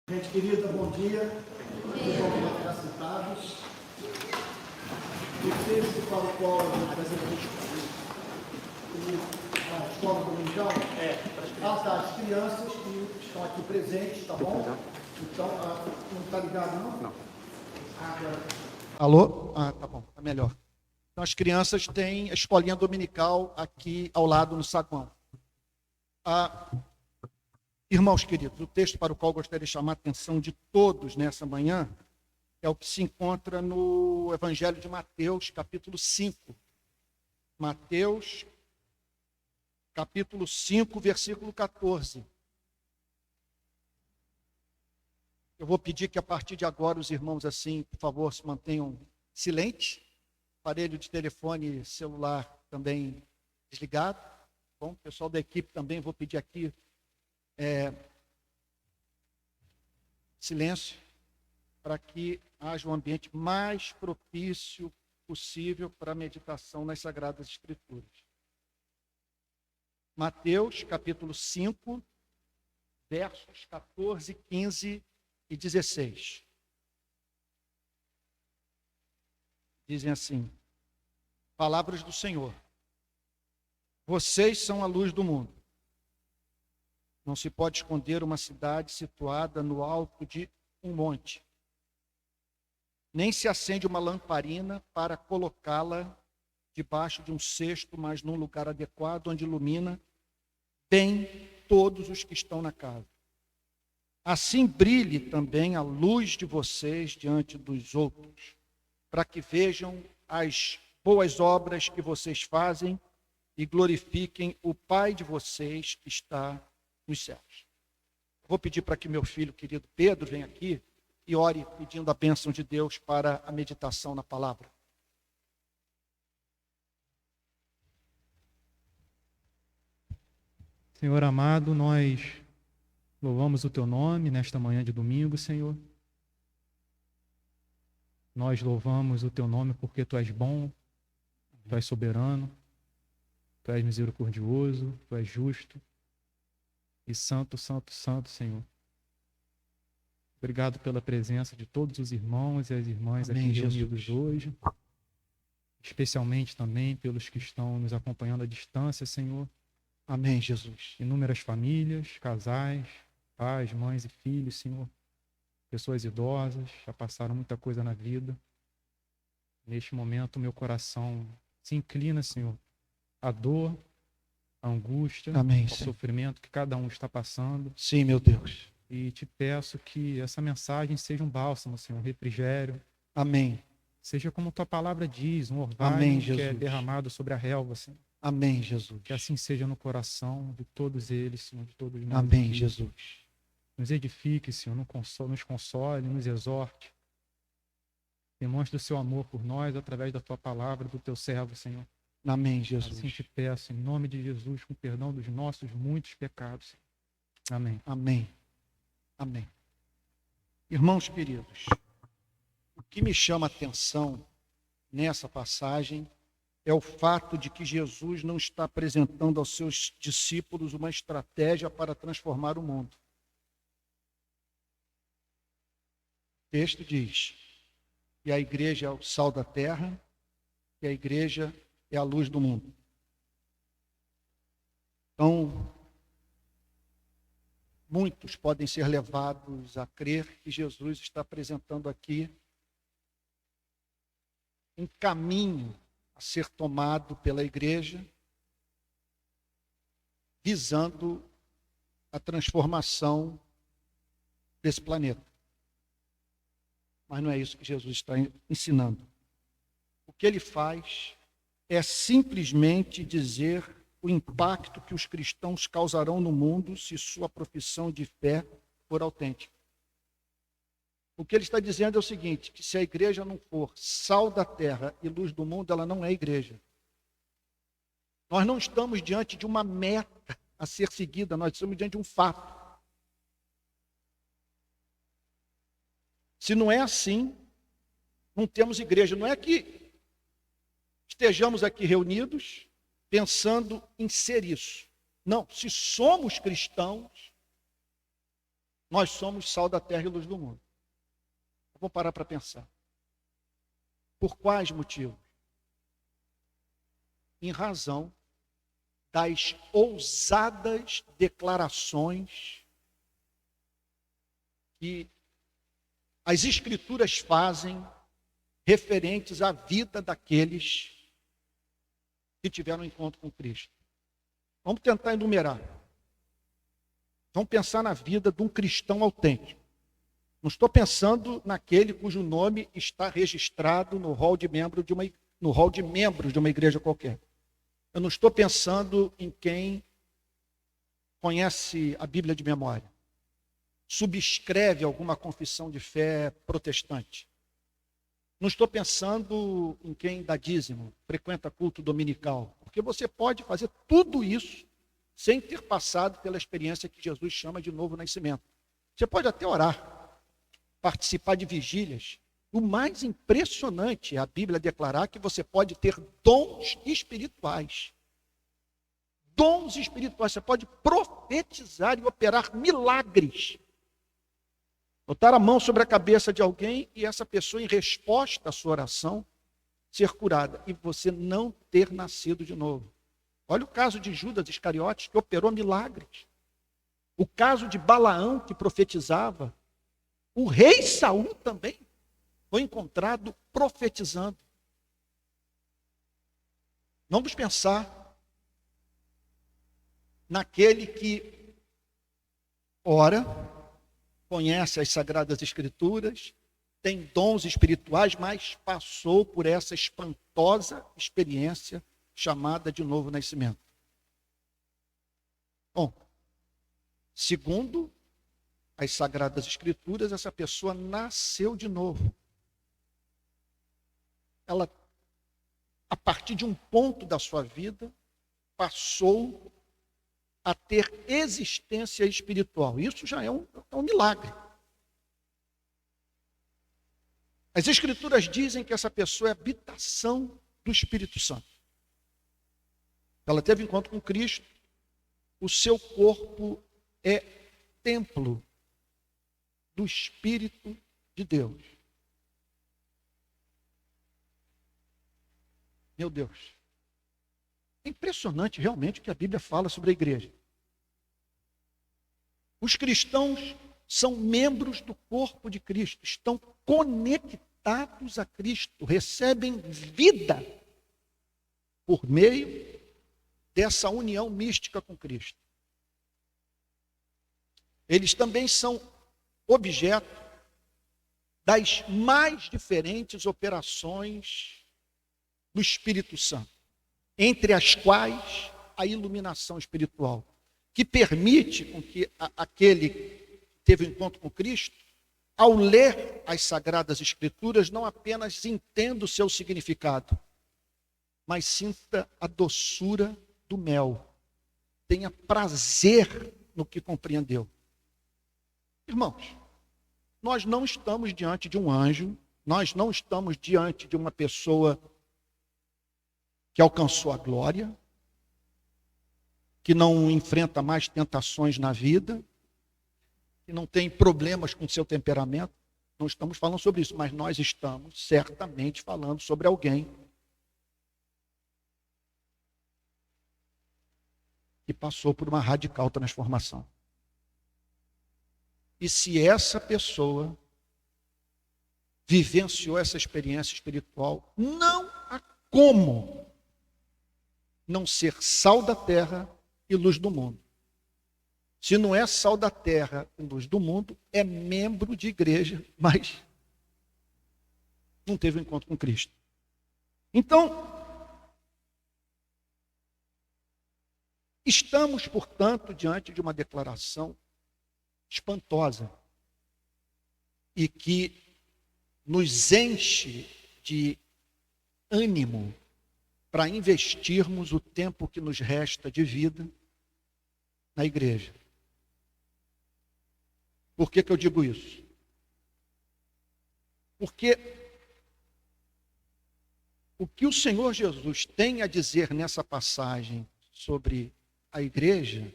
Gente querida, bom dia. Bom ficar sentados. O texto para o qual a escola dominical tá, as crianças que estão aqui presentes, tá bom? Então, não está ligado, não? Não. Alô? Tá bom, tá melhor. Então, as crianças têm a escolinha dominical aqui ao lado no saguão. Irmãos queridos, o texto para o qual gostaria de chamar a atenção de todos nessa manhã é o que se encontra no Evangelho de Mateus, capítulo 5. Mateus, capítulo 5, versículo 14. Eu vou pedir que a partir de agora os irmãos, assim, por favor, se mantenham silentes. Aparelho de telefone celular também desligado. Bom, pessoal da equipe também, vou pedir aqui silêncio, para que haja um ambiente mais propício possível para a meditação nas Sagradas Escrituras. Mateus, capítulo 5, versos 14, 15 e 16. Dizem assim: palavras do Senhor. Vocês são a luz do mundo. Não se pode esconder uma cidade situada no alto de um monte. Nem se acende uma lamparina para colocá-la debaixo de um cesto, mas num lugar adequado, onde ilumina bem todos os que estão na casa. Assim brilhe também a luz de vocês diante dos outros, para que vejam as boas obras que vocês fazem e glorifiquem o Pai de vocês que está nos céus. Vou pedir para que meu filho querido Pedro venha aqui e ore pedindo a bênção de Deus para a meditação na palavra. Senhor amado, nós louvamos o Teu nome nesta manhã de domingo, Senhor. Nós louvamos o Teu nome porque Tu és bom, Tu és soberano, Tu és misericordioso, Tu és justo. E santo, santo, santo, Senhor. Obrigado pela presença de todos os irmãos e as irmãs Amém, aqui Jesus. reunidos hoje. Especialmente também pelos que estão nos acompanhando à distância, Senhor. Amém, Jesus. Inúmeras famílias, casais, pais, mães e filhos, Senhor. Pessoas idosas, já passaram muita coisa na vida. Neste momento, meu coração se inclina, Senhor, à dor, a angústia, Amém, ao Senhor. sofrimento que cada um está passando. Sim, meu Deus. E te peço que essa mensagem seja um bálsamo, Senhor, um refrigério. Amém. Seja como tua palavra diz, um Amém, orvalho que é Jesus. derramado sobre a relva, Senhor. Amém, Jesus. Que assim seja no coração de todos eles, Senhor, de todos nós. Amém, aqui. Jesus. Nos edifique, Senhor, nos console, nos exorte. Demonstre o seu amor por nós através da tua palavra, do teu servo, Senhor. Amém, Jesus. Assim te peço, em nome de Jesus, com perdão dos nossos muitos pecados, Senhor. Amém. Amém. Amém. Irmãos queridos, o que me chama a atenção nessa passagem é o fato de que Jesus não está apresentando aos seus discípulos uma estratégia para transformar o mundo. O texto diz que a igreja é o sal da terra, que a igreja é a luz do mundo. Então, muitos podem ser levados a crer que Jesus está apresentando aqui um caminho a ser tomado pela igreja, visando a transformação desse planeta. Mas não é isso que Jesus está ensinando. O que ele faz é simplesmente dizer o impacto que os cristãos causarão no mundo se sua profissão de fé for autêntica. O que ele está dizendo é o seguinte, que se a igreja não for sal da terra e luz do mundo, ela não é igreja. Nós não estamos diante de uma meta a ser seguida, nós estamos diante de um fato. Se não é assim, não temos igreja. Não é que estejamos aqui reunidos pensando em ser isso. Não, se somos cristãos, Nós somos sal da terra e luz do mundo. Vamos parar para pensar. Por quais motivos? Em razão das ousadas declarações que as Escrituras fazem referentes à vida daqueles que tiveram um encontro com Cristo. Vamos tentar enumerar. Vamos pensar na vida de um cristão autêntico. Não estou pensando naquele cujo nome está registrado no hall de membros de uma igreja qualquer. Eu não estou pensando em quem conhece a Bíblia de memória, subscreve alguma confissão de fé protestante. Não estou pensando em quem dá dízimo, frequenta culto dominical, porque você pode fazer tudo isso sem ter passado pela experiência que Jesus chama de novo nascimento. Você pode até orar, participar de vigílias. O mais impressionante é a Bíblia declarar que você pode ter dons espirituais. Dons espirituais, você pode profetizar e operar milagres. Botar a mão sobre a cabeça de alguém e essa pessoa, em resposta à sua oração, ser curada. E você não ter nascido de novo. Olha o caso de Judas Iscariotes, que operou milagres. O caso de Balaão, que profetizava. O rei Saul também foi encontrado profetizando. Vamos pensar naquele que ora, conhece as Sagradas Escrituras, tem dons espirituais, mas passou por essa espantosa experiência chamada de novo nascimento. Bom, segundo as Sagradas Escrituras, essa pessoa nasceu de novo. Ela, a partir de um ponto da sua vida, passou a ter existência espiritual. Isso já é um milagre. As Escrituras dizem que essa pessoa é habitação do Espírito Santo. Ela teve encontro com Cristo, o seu corpo é templo do Espírito de Deus. Meu Deus. É impressionante realmente o que a Bíblia fala sobre a igreja. Os cristãos são membros do corpo de Cristo, estão conectados a Cristo, recebem vida por meio dessa união mística com Cristo. Eles também são objeto das mais diferentes operações do Espírito Santo, entre as quais a iluminação espiritual, que permite com que aquele que teve um encontro com Cristo, ao ler as Sagradas Escrituras, não apenas entenda o seu significado, mas sinta a doçura do mel, tenha prazer no que compreendeu. Irmãos, nós não estamos diante de um anjo, nós não estamos diante de uma pessoa que alcançou a glória, que não enfrenta mais tentações na vida, que não tem problemas com seu temperamento. Não estamos falando sobre isso, mas nós estamos certamente falando sobre alguém que passou por uma radical transformação. E se essa pessoa vivenciou essa experiência espiritual, não há como não ser sal da terra e luz do mundo. Se não é sal da terra e luz do mundo, é membro de igreja, mas não teve um encontro com Cristo. Então, estamos, portanto, diante de uma declaração espantosa e que nos enche de ânimo para investirmos o tempo que nos resta de vida na igreja. Por que eu digo isso? Porque o que o Senhor Jesus tem a dizer nessa passagem sobre a igreja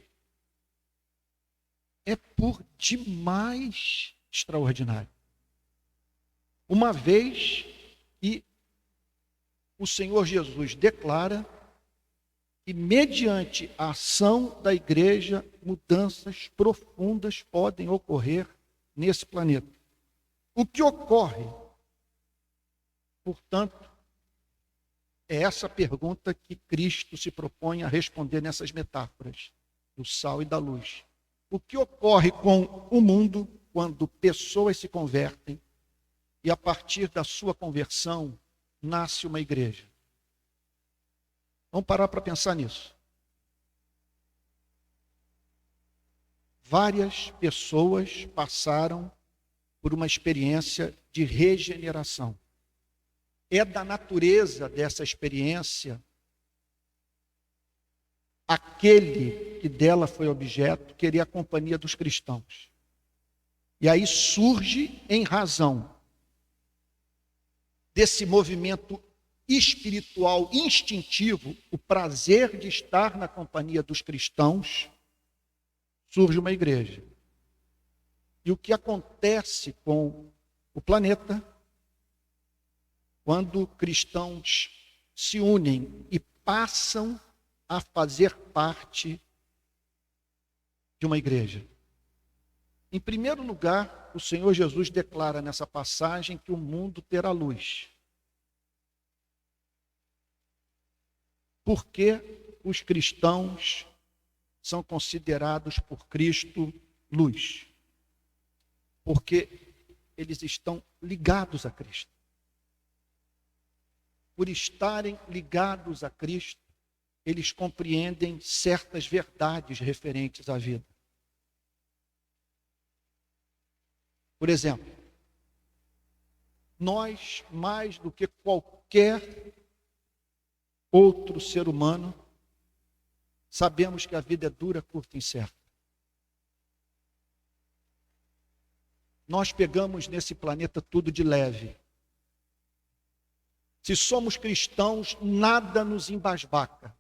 é por demais extraordinário. Uma vez que o Senhor Jesus declara que, mediante a ação da igreja, mudanças profundas podem ocorrer nesse planeta. O que ocorre, portanto, é essa pergunta que Cristo se propõe a responder nessas metáforas do sal e da luz. O que ocorre com o mundo quando pessoas se convertem e, a partir da sua conversão, nasce uma igreja? Vamos parar para pensar nisso. Várias pessoas passaram por uma experiência de regeneração. É da natureza dessa experiência aquele que dela foi objeto querer a companhia dos cristãos. E aí surge, em razão desse movimento espiritual instintivo, o prazer de estar na companhia dos cristãos, surge uma igreja. E o que acontece com o planeta quando cristãos se unem e passam a fazer parte de uma igreja? Em primeiro lugar, o Senhor Jesus declara nessa passagem que o mundo terá luz. Por que os cristãos são considerados por Cristo luz? Porque eles estão ligados a Cristo. Por estarem ligados a Cristo, eles compreendem certas verdades referentes à vida. Por exemplo, nós, mais do que qualquer outro ser humano, sabemos que a vida é dura, curta e incerta. Nós pegamos nesse planeta tudo de leve. Se somos cristãos, nada nos embasbaca.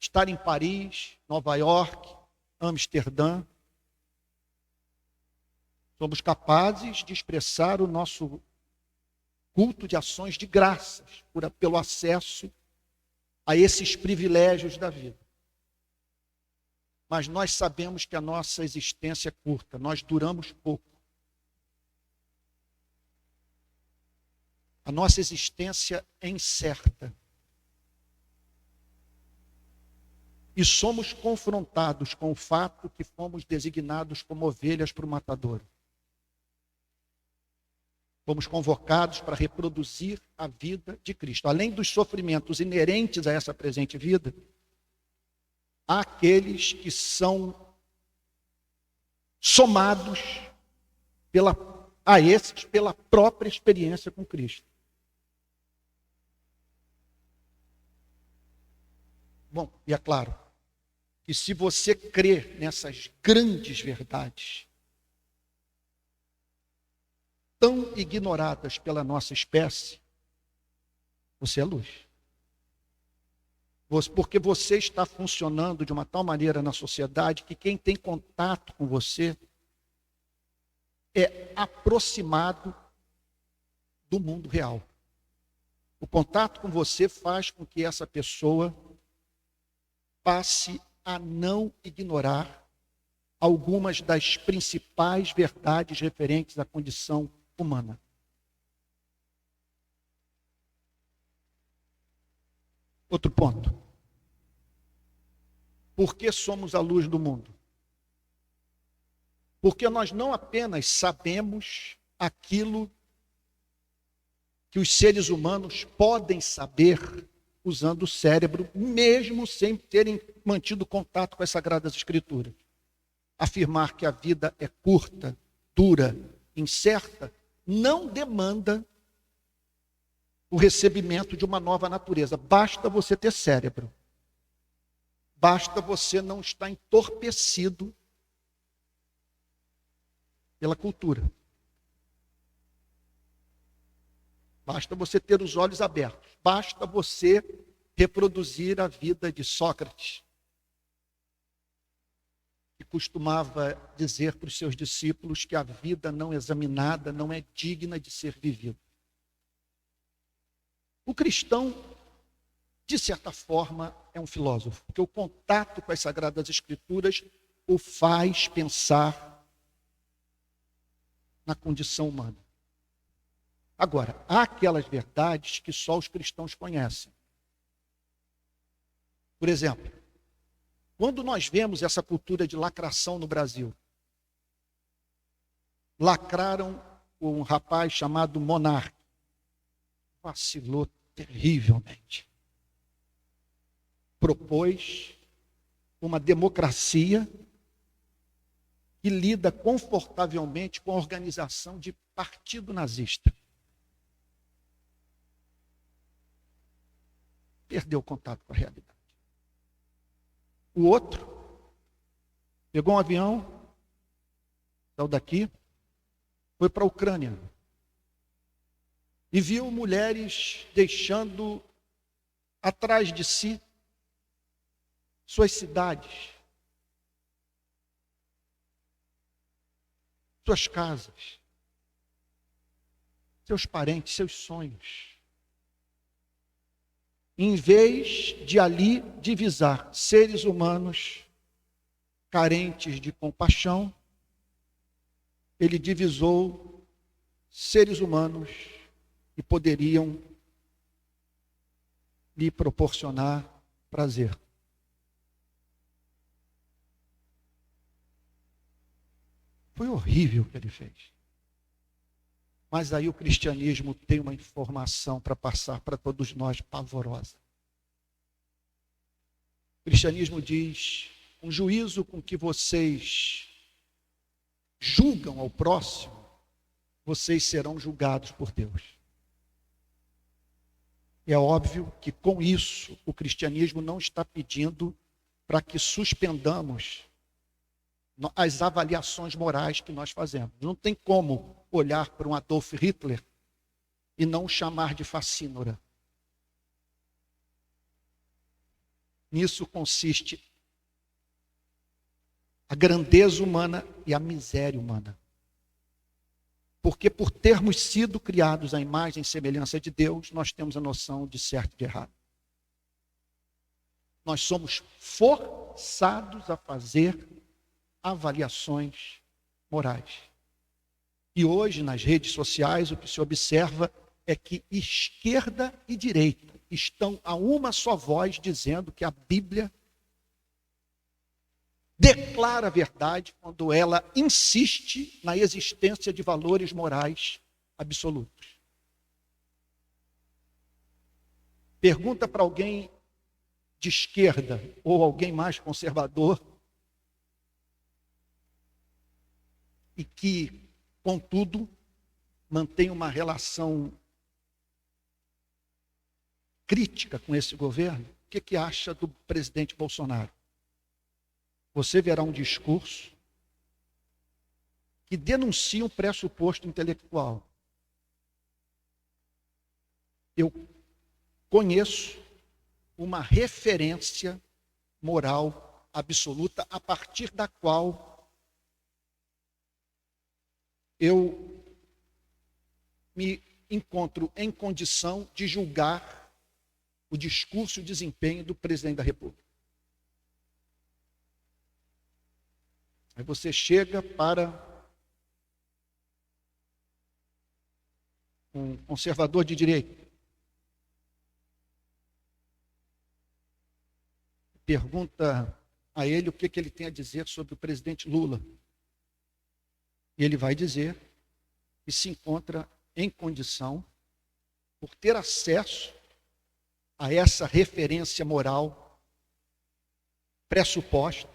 Estar em Paris, Nova York, Amsterdã, somos capazes de expressar o nosso culto de ações de graças pelo acesso a esses privilégios da vida. Mas nós sabemos que a nossa existência é curta, nós duramos pouco. A nossa existência é incerta. E somos confrontados com o fato que fomos designados como ovelhas para o matadouro. Fomos convocados para reproduzir a vida de Cristo. Além dos sofrimentos inerentes a essa presente vida, há aqueles que são somados a esses pela própria experiência com Cristo. Bom, e é claro que se você crê nessas grandes verdades, tão ignoradas pela nossa espécie, você é luz. Porque você está funcionando de uma tal maneira na sociedade que quem tem contato com você é aproximado do mundo real. O contato com você faz com que essa pessoa passe a não ignorar algumas das principais verdades referentes à condição humana. Outro ponto. Por que somos a luz do mundo? Porque nós não apenas sabemos aquilo que os seres humanos podem saber usando o cérebro, mesmo sem terem mantido contato com as Sagradas Escrituras. Afirmar que a vida é curta, dura, incerta, não demanda o recebimento de uma nova natureza. Basta você ter cérebro. Basta você não estar entorpecido pela cultura. Basta você ter os olhos abertos. Basta você reproduzir a vida de Sócrates. costumava dizer para os seus discípulos que a vida não examinada não é digna de ser vivida. O cristão, de certa forma, é um filósofo, porque o contato com as Sagradas Escrituras o faz pensar na condição humana. Agora, há aquelas verdades que só os cristãos conhecem. Por exemplo, quando nós vemos essa cultura de lacração no Brasil, lacraram um rapaz chamado Monarca, vacilou terrivelmente. Propôs uma democracia que lida confortavelmente com a organização de partido nazista. Perdeu o contato com a realidade. O outro pegou um avião, saiu daqui, foi para a Ucrânia e viu mulheres deixando atrás de si suas cidades, suas casas, seus parentes, seus sonhos. Em vez de ali divisar seres humanos carentes de compaixão, ele divisou seres humanos que poderiam lhe proporcionar prazer. Foi horrível o que ele fez. Mas aí o cristianismo tem uma informação para passar para todos nós pavorosa. O cristianismo diz: um juízo com que vocês julgam ao próximo, vocês serão julgados por Deus. É óbvio que com isso o cristianismo não está pedindo para que suspendamos as avaliações morais que nós fazemos. Não tem como olhar para um Adolf Hitler e não o chamar de facínora. Nisso consiste a grandeza humana e a miséria humana. Porque por termos sido criados à imagem e semelhança de Deus, nós temos a noção de certo e de errado. Nós somos forçados a fazer avaliações morais. E hoje, nas redes sociais, o que se observa é que esquerda e direita estão a uma só voz dizendo que a Bíblia declara a verdade quando ela insiste na existência de valores morais absolutos. Pergunta para alguém de esquerda ou alguém mais conservador e que, contudo, mantém uma relação crítica com esse governo, o que acha do presidente Bolsonaro? Você verá um discurso que denuncia um pressuposto intelectual. Eu conheço uma referência moral absoluta a partir da qual eu me encontro em condição de julgar o discurso e o desempenho do presidente da República. Aí você chega para um conservador de direita, pergunta a ele o que ele tem a dizer sobre o presidente Lula. E ele vai dizer que se encontra em condição, por ter acesso a essa referência moral pressuposta,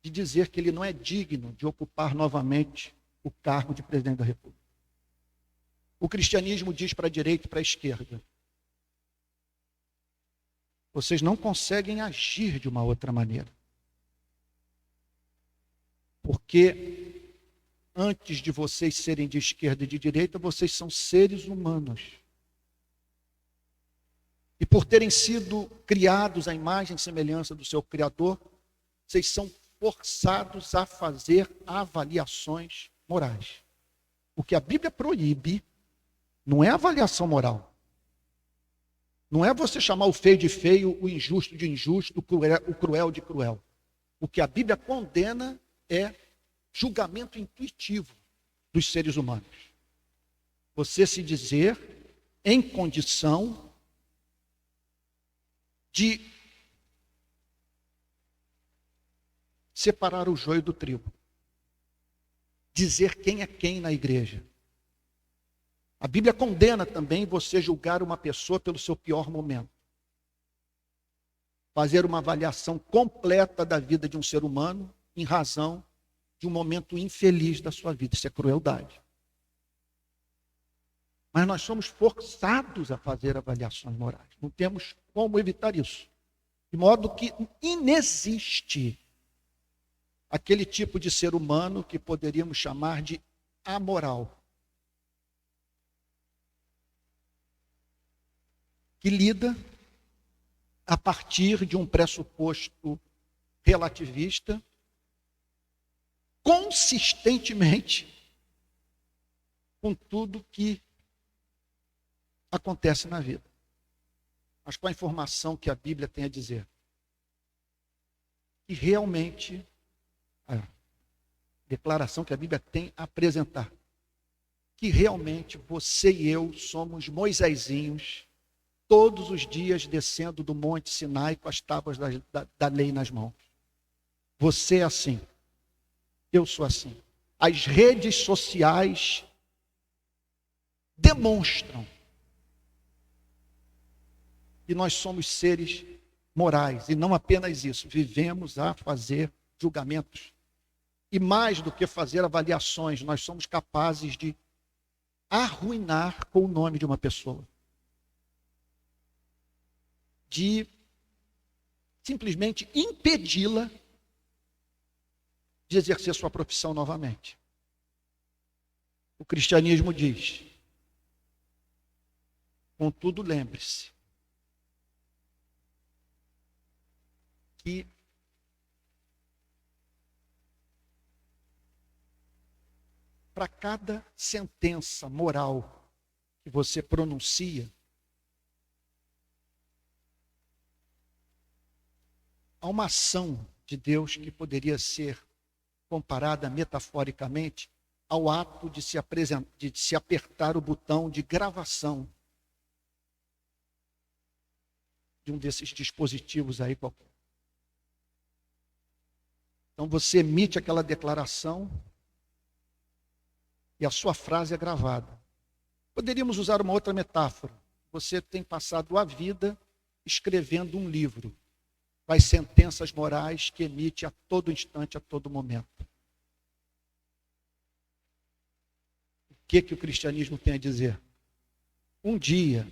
de dizer que ele não é digno de ocupar novamente o cargo de presidente da República. O cristianismo diz para a direita e para a esquerda: vocês não conseguem agir de uma outra maneira. Porque antes de vocês serem de esquerda e de direita, vocês são seres humanos. E por terem sido criados à imagem e semelhança do seu Criador, vocês são forçados a fazer avaliações morais. O que a Bíblia proíbe não é avaliação moral. Não é você chamar o feio de feio, o injusto de injusto, o cruel de cruel. O que a Bíblia condena é julgamento intuitivo dos seres humanos. Você se dizer em condição de separar o joio do trigo. Dizer quem é quem na igreja. A Bíblia condena também você julgar uma pessoa pelo seu pior momento. Fazer uma avaliação completa da vida de um ser humano em razão de um momento infeliz da sua vida. Isso é crueldade. Mas nós somos forçados a fazer avaliações morais. Não temos como evitar isso. De modo que inexiste aquele tipo de ser humano que poderíamos chamar de amoral. Que lida a partir de um pressuposto relativista, consistentemente com tudo que acontece na vida. Mas com a informação que a Bíblia tem a dizer. E realmente, a declaração que a Bíblia tem a apresentar. Que realmente você e eu somos Moisésinhos, todos os dias descendo do Monte Sinai com as tábuas da lei nas mãos. Você é assim. Eu sou assim. As redes sociais demonstram que nós somos seres morais. E não apenas isso. Vivemos a fazer julgamentos. E mais do que fazer avaliações, nós somos capazes de arruinar com o nome de uma pessoa. De simplesmente impedi-la de exercer sua profissão novamente. O cristianismo diz: contudo, lembre-se que para cada sentença moral que você pronuncia, há uma ação de Deus que poderia ser comparada metaforicamente ao ato de se apertar o botão de gravação de um desses dispositivos aí qualquer. Então você emite aquela declaração e a sua frase é gravada. Poderíamos usar uma outra metáfora. Você tem passado a vida escrevendo um livro com as sentenças morais que emite a todo instante, a todo momento. O que o cristianismo tem a dizer? Um dia,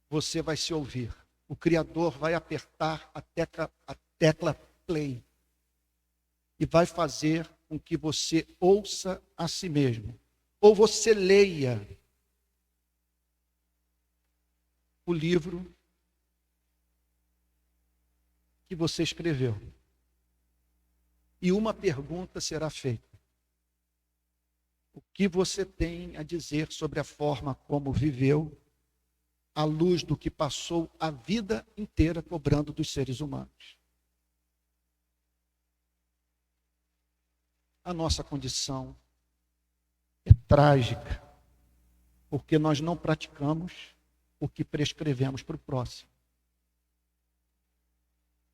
você vai se ouvir. O Criador vai apertar a tecla play e vai fazer com que você ouça a si mesmo. Ou você leia o livro que você escreveu. E uma pergunta será feita. O que você tem a dizer sobre a forma como viveu, à luz do que passou a vida inteira cobrando dos seres humanos? A nossa condição é trágica, porque nós não praticamos o que prescrevemos para o próximo.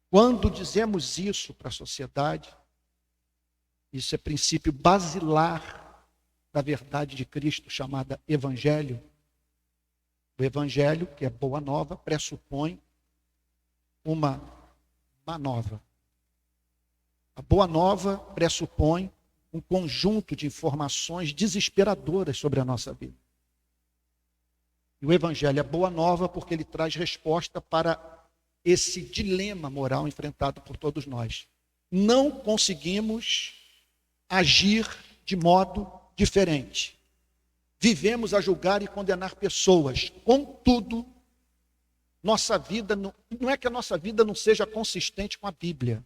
Quando dizemos isso para a sociedade, isso é princípio basilar da verdade de Cristo, chamada Evangelho. O Evangelho, que é boa nova, pressupõe uma má nova. A boa nova pressupõe um conjunto de informações desesperadoras sobre a nossa vida. E o Evangelho é boa nova porque ele traz resposta para esse dilema moral enfrentado por todos nós. Não conseguimos agir de modo diferente. Vivemos a julgar e condenar pessoas. Contudo, nossa vida não é que a nossa vida não seja consistente com a Bíblia.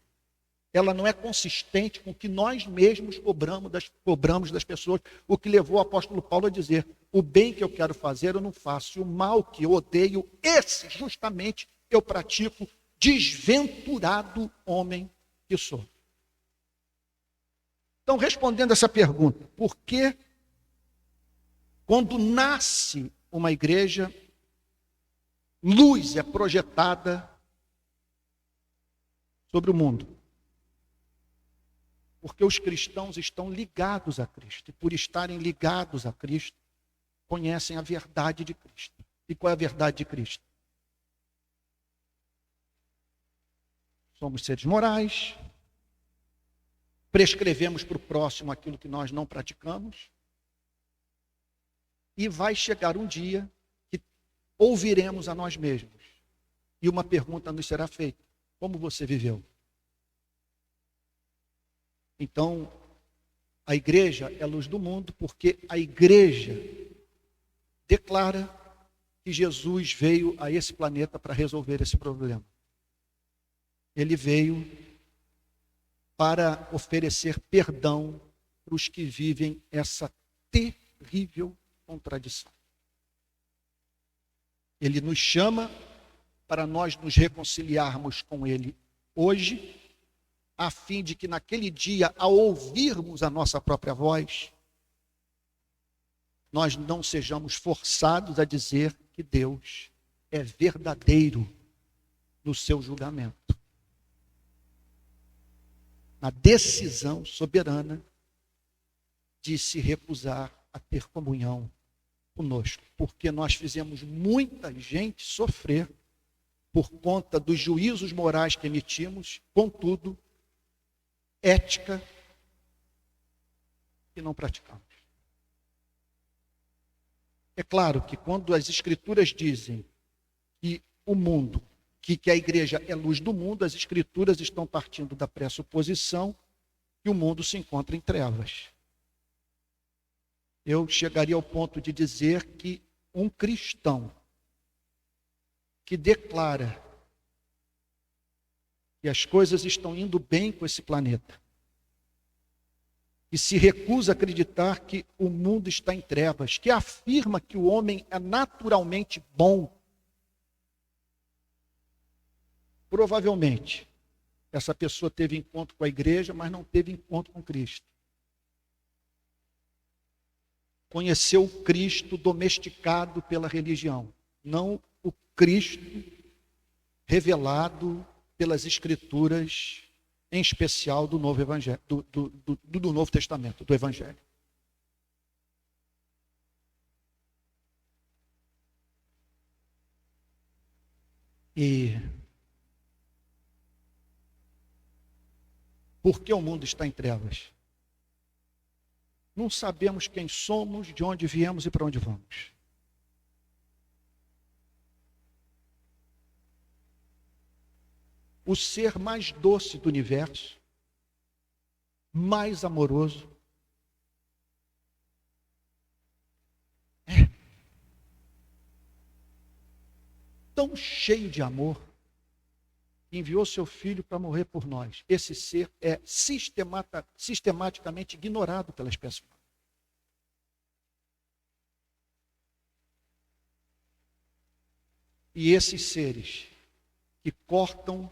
ela não é consistente com o que nós mesmos cobramos das pessoas, o que levou o apóstolo Paulo a dizer: o bem que eu quero fazer eu não faço, e o mal que eu odeio, esse justamente eu pratico, desventurado homem que sou. Então, respondendo essa pergunta, por que quando nasce uma igreja, luz é projetada sobre o mundo? Porque os cristãos estão ligados a Cristo. E por estarem ligados a Cristo, conhecem a verdade de Cristo. E qual é a verdade de Cristo? Somos seres morais, prescrevemos para o próximo aquilo que nós não praticamos, e vai chegar um dia que ouviremos a nós mesmos. E uma pergunta nos será feita: como você viveu? Então, a igreja é a luz do mundo, porque a igreja declara que Jesus veio a esse planeta para resolver esse problema. Ele veio para oferecer perdão para os que vivem essa terrível contradição. Ele nos chama para nós nos reconciliarmos com Ele hoje, a fim de que naquele dia, ao ouvirmos a nossa própria voz, nós não sejamos forçados a dizer que Deus é verdadeiro no seu julgamento, na decisão soberana de se recusar a ter comunhão conosco, porque nós fizemos muita gente sofrer por conta dos juízos morais que emitimos, contudo, ética que não praticamos. É claro que quando as escrituras dizem que o mundo, que a igreja é luz do mundo, as escrituras estão partindo da pressuposição que o mundo se encontra em trevas. Eu chegaria ao ponto de dizer que um cristão que declara que as coisas estão indo bem com esse planeta, e se recusa a acreditar que o mundo está em trevas, que afirma que o homem é naturalmente bom, provavelmente essa pessoa teve encontro com a igreja, mas não teve encontro com Cristo. Conheceu o Cristo domesticado pela religião, não o Cristo revelado pelas escrituras, em especial do Novo Evangelho, do Novo Testamento, do Evangelho. E por que o mundo está em trevas? Não sabemos quem somos, de onde viemos e para onde vamos. O ser mais doce do universo, mais amoroso, tão cheio de amor, enviou seu filho para morrer por nós. Esse ser é sistematicamente ignorado pela espécie humana. E esses seres que cortam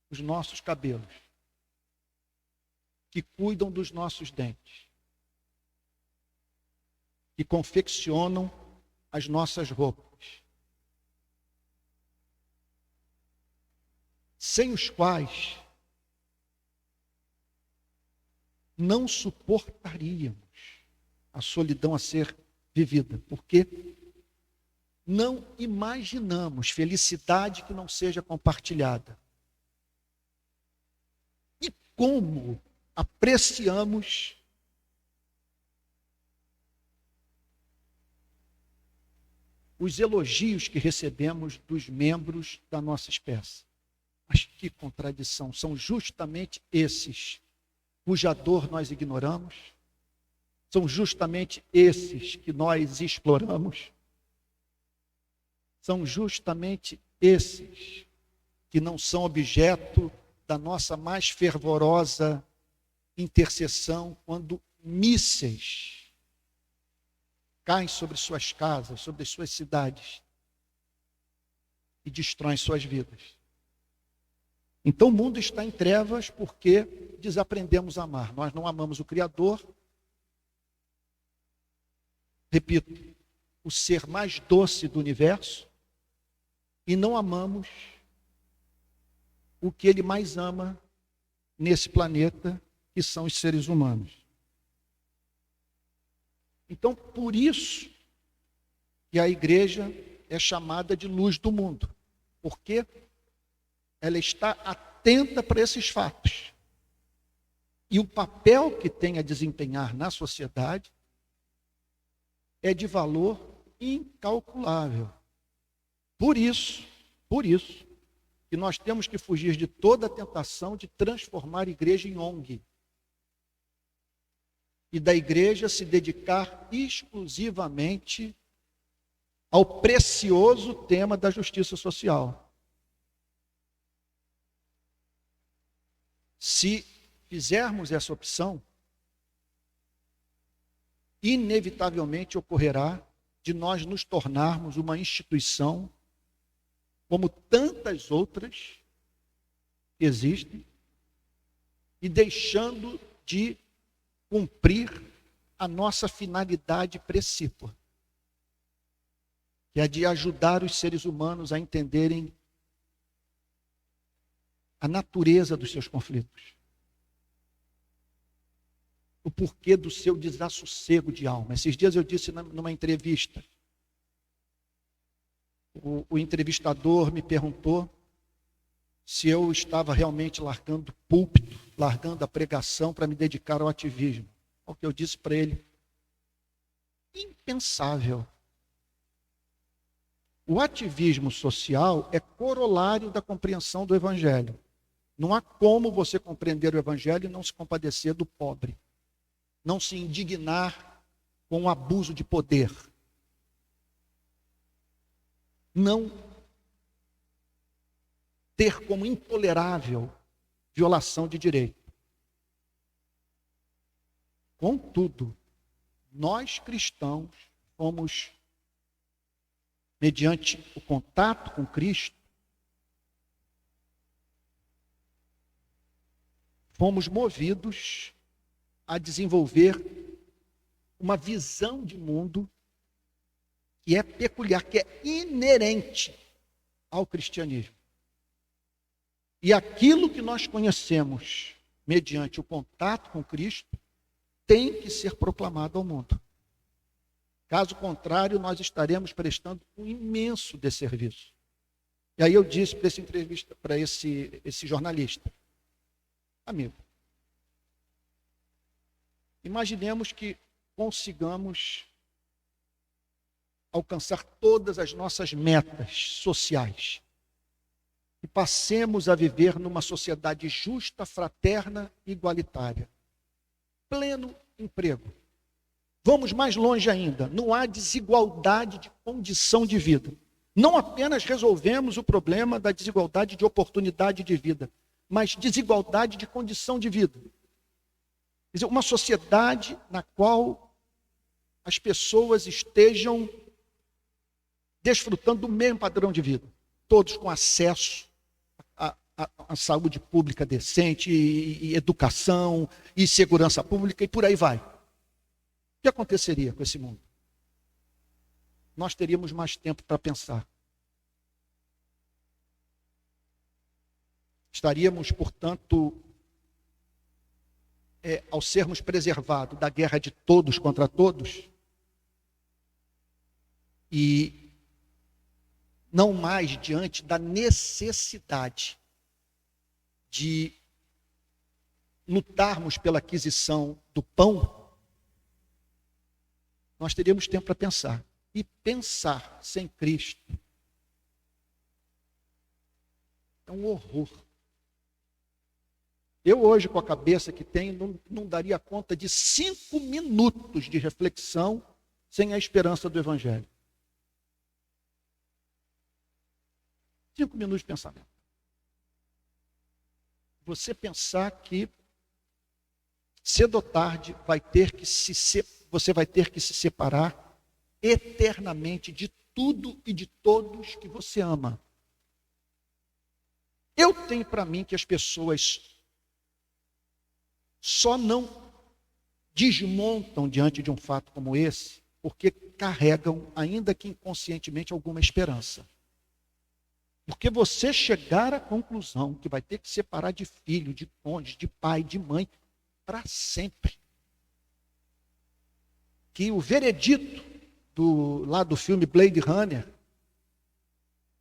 os nossos cabelos, que cuidam dos nossos dentes, que confeccionam as nossas roupas, sem os quais não suportaríamos a solidão a ser vivida, porque não imaginamos felicidade que não seja compartilhada. E como apreciamos os elogios que recebemos dos membros da nossa espécie. Mas que contradição, são justamente esses cuja dor nós ignoramos, são justamente esses que nós exploramos, são justamente esses que não são objeto da nossa mais fervorosa intercessão quando mísseis caem sobre suas casas, sobre as suas cidades e destroem suas vidas. Então o mundo está em trevas porque desaprendemos a amar. Nós não amamos o Criador. Repito, o ser mais doce do universo, e não amamos o que ele mais ama nesse planeta, que são os seres humanos. Então, por isso que a igreja é chamada de luz do mundo, porque ela está atenta para esses fatos. E o papel que tem a desempenhar na sociedade é de valor incalculável. Por isso, que nós temos que fugir de toda a tentação de transformar a igreja em ONG. E da igreja se dedicar exclusivamente ao precioso tema da justiça social. Se fizermos essa opção, inevitavelmente ocorrerá de nós nos tornarmos uma instituição como tantas outras que existem e deixando de cumprir a nossa finalidade precípua, que é de ajudar os seres humanos a entenderem a natureza dos seus conflitos, o porquê do seu desassossego de alma. Esses dias eu disse numa entrevista, o entrevistador me perguntou se eu estava realmente largando o púlpito, largando a pregação para me dedicar ao ativismo. O que eu disse para ele: impensável. O ativismo social é corolário da compreensão do Evangelho. Não há como você compreender o Evangelho e não se compadecer do pobre, não se indignar com o abuso de poder, não ter como intolerável violação de direito. Contudo, nós cristãos fomos, mediante o contato com Cristo, fomos movidos a desenvolver uma visão de mundo que é peculiar, que é inerente ao cristianismo. E aquilo que nós conhecemos mediante o contato com Cristo tem que ser proclamado ao mundo. Caso contrário, nós estaremos prestando um imenso desserviço. E aí eu disse para esse entrevista, para esse jornalista: amigo, imaginemos que consigamos alcançar todas as nossas metas sociais e passemos a viver numa sociedade justa, fraterna e igualitária. Pleno emprego. Vamos mais longe ainda, não há desigualdade de condição de vida. Não apenas resolvemos o problema da desigualdade de oportunidade de vida, mas desigualdade de condição de vida. Quer dizer, uma sociedade na qual as pessoas estejam desfrutando do mesmo padrão de vida, todos com acesso à saúde pública decente, e educação, e segurança pública, e por aí vai. O que aconteceria com esse mundo? Nós teríamos mais tempo para pensar. Estaríamos, portanto, ao sermos preservados da guerra de todos contra todos, e não mais diante da necessidade de lutarmos pela aquisição do pão, nós teríamos tempo para pensar. E pensar sem Cristo é um horror. Eu hoje, com a cabeça que tenho, não daria conta de 5 minutos de reflexão sem a esperança do Evangelho. 5 minutos de pensamento. você pensar que cedo ou tarde você vai ter que se separar eternamente de tudo e de todos que você ama. Eu tenho para mim que as pessoas só não desmontam diante de um fato como esse porque carregam, ainda que inconscientemente, alguma esperança. Porque você chegar à conclusão que vai ter que separar de filho, de cônjuge, de pai, de mãe, para sempre. Que o veredito lá do filme Blade Runner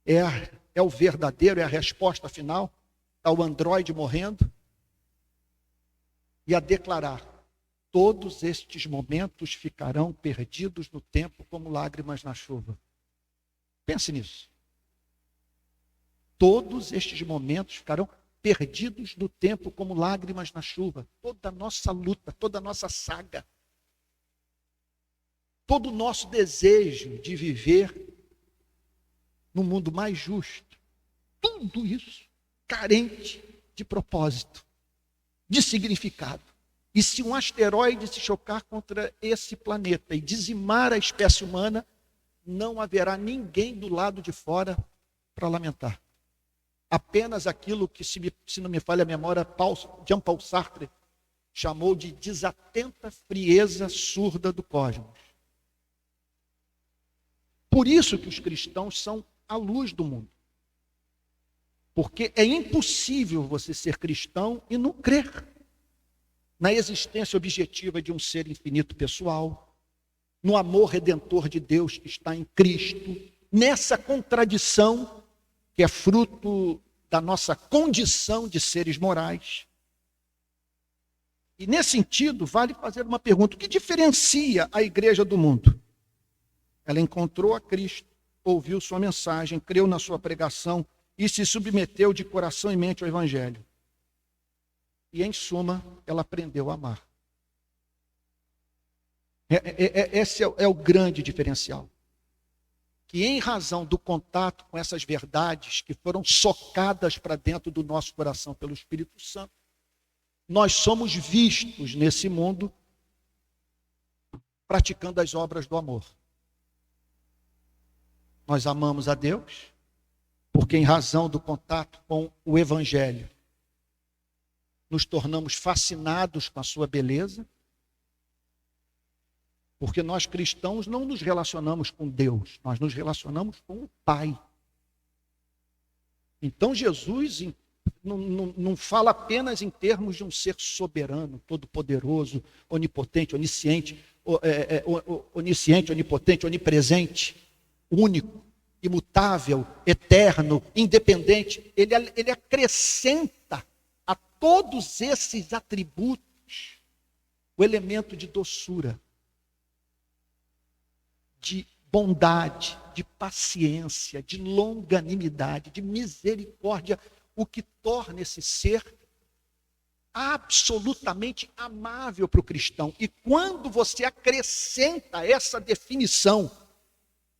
é o verdadeiro, é a resposta final. Está o androide morrendo. E a declarar: todos estes momentos ficarão perdidos no tempo como lágrimas na chuva. Pense nisso. Todos estes momentos ficarão perdidos no tempo como lágrimas na chuva. Toda a nossa luta, toda a nossa saga, todo o nosso desejo de viver num mundo mais justo, tudo isso carente de propósito, de significado. E se um asteroide se chocar contra esse planeta e dizimar a espécie humana, não haverá ninguém do lado de fora para lamentar. Apenas aquilo que, se não me falha a memória, Jean-Paul Sartre chamou de desatenta frieza surda do cosmos. Por isso que os cristãos são a luz do mundo. Porque é impossível você ser cristão e não crer na existência objetiva de um ser infinito pessoal, no amor redentor de Deus que está em Cristo, nessa contradição que é fruto da nossa condição de seres morais. E nesse sentido, vale fazer uma pergunta: o que diferencia a igreja do mundo? Ela encontrou a Cristo, ouviu sua mensagem, creu na sua pregação e se submeteu de coração e mente ao Evangelho. E, em suma, ela aprendeu a amar. Esse é o grande diferencial. Que, em razão do contato com essas verdades que foram socadas para dentro do nosso coração pelo Espírito Santo, nós somos vistos nesse mundo praticando as obras do amor. Nós amamos a Deus porque, em razão do contato com o Evangelho, nos tornamos fascinados com a sua beleza, porque nós cristãos não nos relacionamos com Deus, nós nos relacionamos com o Pai. Então Jesus não fala apenas em termos de um ser soberano, todo-poderoso, onipotente, onisciente, onipotente, onipresente, único, imutável, eterno, independente. Ele acrescenta a todos esses atributos o elemento de doçura, de bondade, de paciência, de longanimidade, de misericórdia, o que torna esse ser absolutamente amável para o cristão. E quando você acrescenta essa definição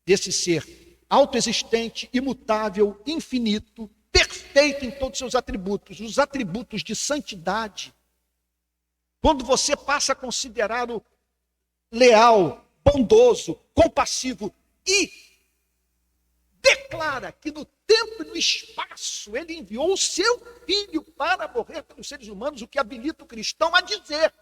desse ser autoexistente, imutável, infinito, perfeito em todos os seus atributos, os atributos de santidade, quando você passa a considerá-lo leal, bondoso, compassivo e declara que no tempo e no espaço ele enviou o seu Filho para morrer pelos seres humanos, o que habilita o cristão a dizer: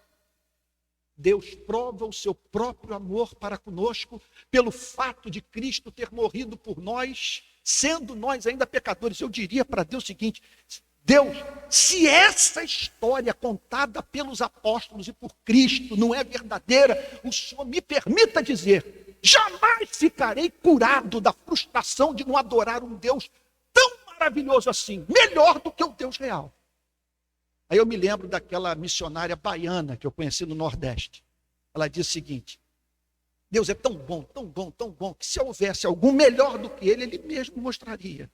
Deus prova o seu próprio amor para conosco pelo fato de Cristo ter morrido por nós, sendo nós ainda pecadores. Eu diria para Deus o seguinte: Deus, se essa história contada pelos apóstolos e por Cristo não é verdadeira, o Senhor me permita dizer: jamais ficarei curado da frustração de não adorar um Deus tão maravilhoso assim, melhor do que o Deus real. Aí eu me lembro daquela missionária baiana que eu conheci no Nordeste. Ela disse o seguinte: Deus é tão bom, tão bom, tão bom, que se houvesse algum melhor do que ele mesmo mostraria.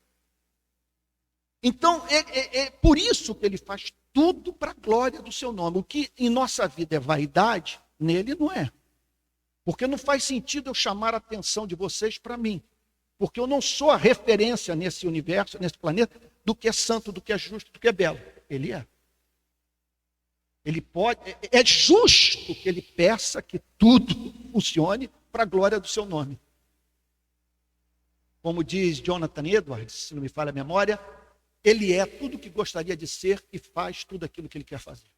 Então, é por isso que ele faz tudo para a glória do seu nome. O que em nossa vida é vaidade, nele não é. Porque não faz sentido eu chamar a atenção de vocês para mim. Porque eu não sou a referência nesse universo, nesse planeta, do que é santo, do que é justo, do que é belo. Ele é. É justo que ele peça que tudo funcione para a glória do seu nome. Como diz Jonathan Edwards, se não me falha a memória, ele é tudo o que gostaria de ser e faz tudo aquilo que ele quer fazer.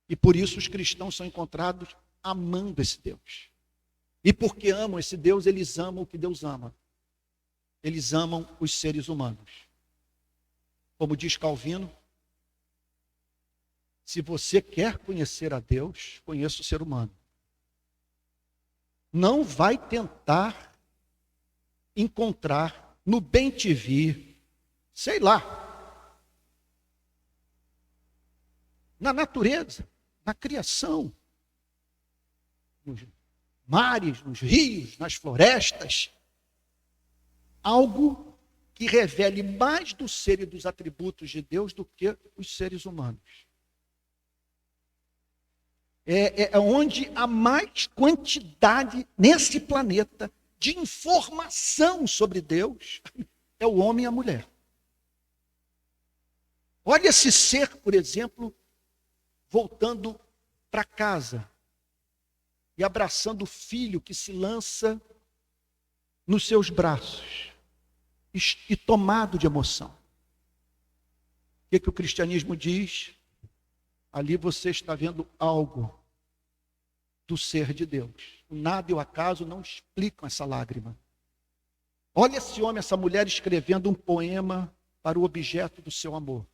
E por isso os cristãos são encontrados amando esse Deus. E porque amam esse Deus, eles amam o que Deus ama. Eles amam os seres humanos. Como diz Calvino, se você quer conhecer a Deus, conheça o ser humano. Não vai tentar encontrar no bem-te-vi, sei lá, na natureza, na criação, nos mares, nos rios, nas florestas, algo que revele mais do ser e dos atributos de Deus do que os seres humanos. É onde há mais quantidade nesse planeta de informação sobre Deus, é o homem e a mulher. Olha esse ser, por exemplo, voltando para casa e abraçando o filho que se lança nos seus braços e tomado de emoção. O que o cristianismo diz? Ali você está vendo algo do ser de Deus. O nada e o acaso não explicam essa lágrima. Olha esse homem, essa mulher escrevendo um poema para o objeto do seu amor.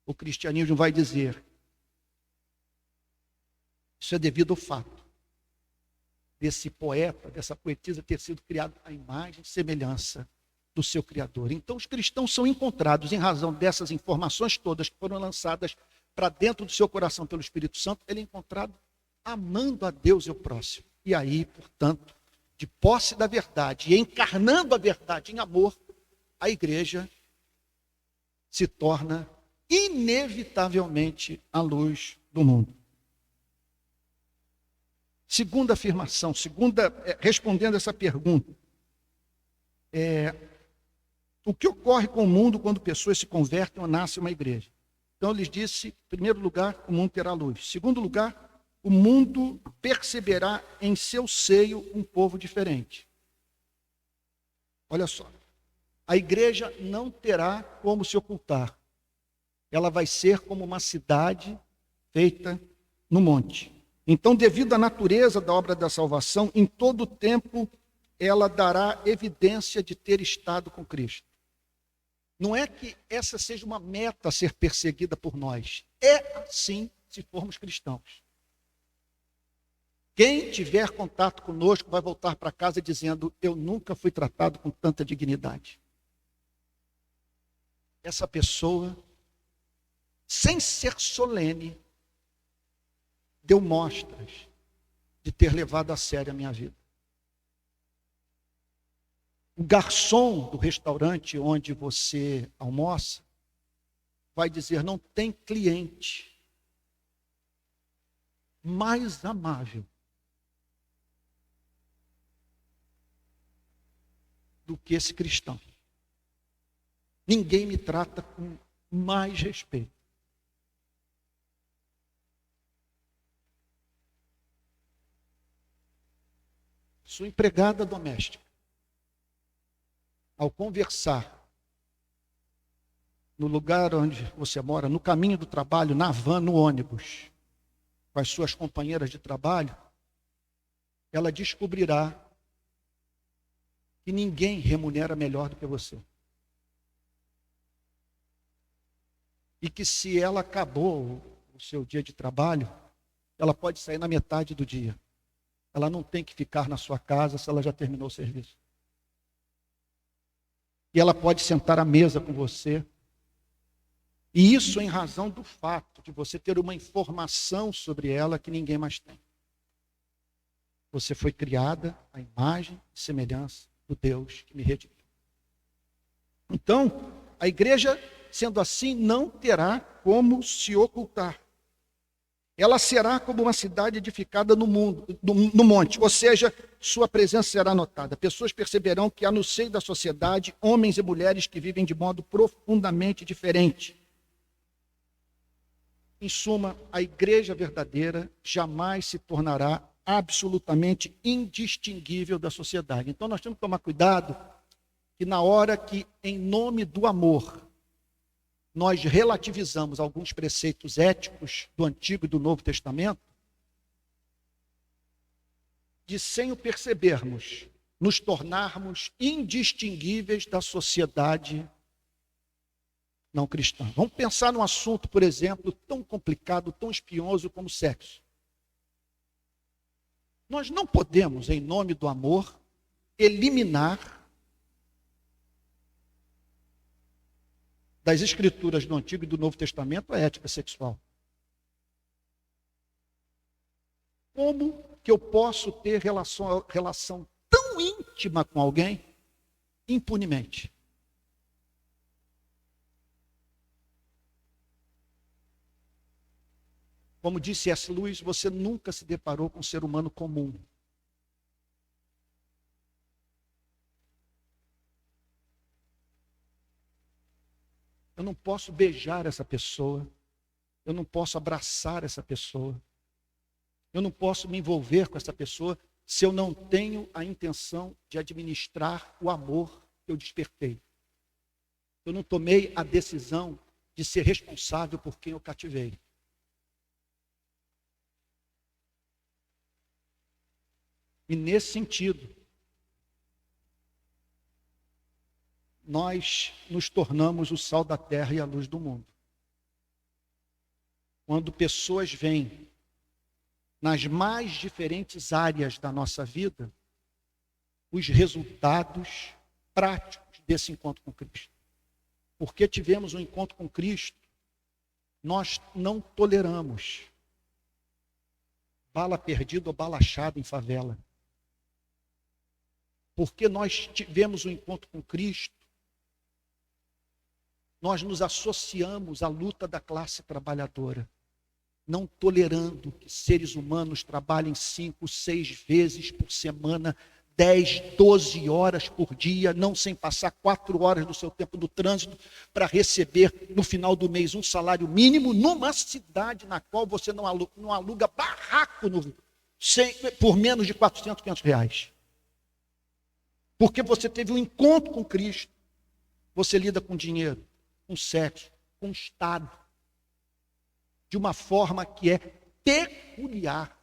O cristianismo vai dizer: isso é devido ao fato desse poeta, dessa poetisa ter sido criado à imagem e semelhança do seu Criador. Então os cristãos são encontrados, em razão dessas informações todas que foram lançadas para dentro do seu coração pelo Espírito Santo, ele é encontrado amando a Deus e o próximo. E aí, portanto, de posse da verdade e encarnando a verdade em amor, a igreja se torna inevitavelmente a luz do mundo. Segunda afirmação, respondendo essa pergunta, o que ocorre com o mundo quando pessoas se convertem ou nascem uma igreja? Então, eu lhes disse, em primeiro lugar, o mundo terá luz. Em segundo lugar, o mundo perceberá em seu seio um povo diferente. Olha só, a igreja não terá como se ocultar. Ela vai ser como uma cidade feita no monte. Então, devido à natureza da obra da salvação, em todo o tempo ela dará evidência de ter estado com Cristo. Não é que essa seja uma meta a ser perseguida por nós. É assim se formos cristãos. Quem tiver contato conosco vai voltar para casa dizendo: eu nunca fui tratado com tanta dignidade. Essa pessoa, sem ser solene, deu mostras de ter levado a sério a minha vida. O garçom do restaurante onde você almoça vai dizer: não tem cliente mais amável do que esse cristão. Ninguém me trata com mais respeito. Sua empregada doméstica, ao conversar no lugar onde você mora, no caminho do trabalho, na van, no ônibus, com as suas companheiras de trabalho, ela descobrirá que ninguém remunera melhor do que você. E que se ela acabou o seu dia de trabalho, ela pode sair na metade do dia. Ela não tem que ficar na sua casa se ela já terminou o serviço. E ela pode sentar à mesa com você. E isso em razão do fato de você ter uma informação sobre ela que ninguém mais tem. Você foi criada à imagem e semelhança do Deus que me redimiu. Então, a igreja, sendo assim, não terá como se ocultar. Ela será como uma cidade edificada no monte, ou seja, sua presença será notada. Pessoas perceberão que há no seio da sociedade homens e mulheres que vivem de modo profundamente diferente. Em suma, a igreja verdadeira jamais se tornará absolutamente indistinguível da sociedade. Então nós temos que tomar cuidado que na hora que, em nome do amor, nós relativizamos alguns preceitos éticos do Antigo e do Novo Testamento, de sem o percebermos, nos tornarmos indistinguíveis da sociedade não cristã. Vamos pensar num assunto, por exemplo, tão complicado, tão espinhoso como o sexo. Nós não podemos, em nome do amor, eliminar das escrituras do Antigo e do Novo Testamento a ética sexual. Como que eu posso ter relação tão íntima com alguém impunemente? Como disse C.S. Lewis, você nunca se deparou com um ser humano comum. Eu não posso beijar essa pessoa, eu não posso abraçar essa pessoa, eu não posso me envolver com essa pessoa se eu não tenho a intenção de administrar o amor que eu despertei. Eu não tomei a decisão de ser responsável por quem eu cativei. E nesse sentido, nós nos tornamos o sal da terra e a luz do mundo. Quando pessoas vêm nas mais diferentes áreas da nossa vida, os resultados práticos desse encontro com Cristo. Porque tivemos um encontro com Cristo, nós não toleramos bala perdida ou bala achada em favela. Porque nós tivemos um encontro com Cristo, nós nos associamos à luta da classe trabalhadora, não tolerando que seres humanos trabalhem 5, 6 vezes por semana, 10, 12 horas por dia, não sem passar 4 horas do seu tempo do trânsito, para receber no final do mês um salário mínimo, numa cidade na qual você não aluga barraco por menos de 400, 500 reais. Porque você teve um encontro com Cristo. Você lida com dinheiro, com sexo, com Estado, de uma forma que é peculiar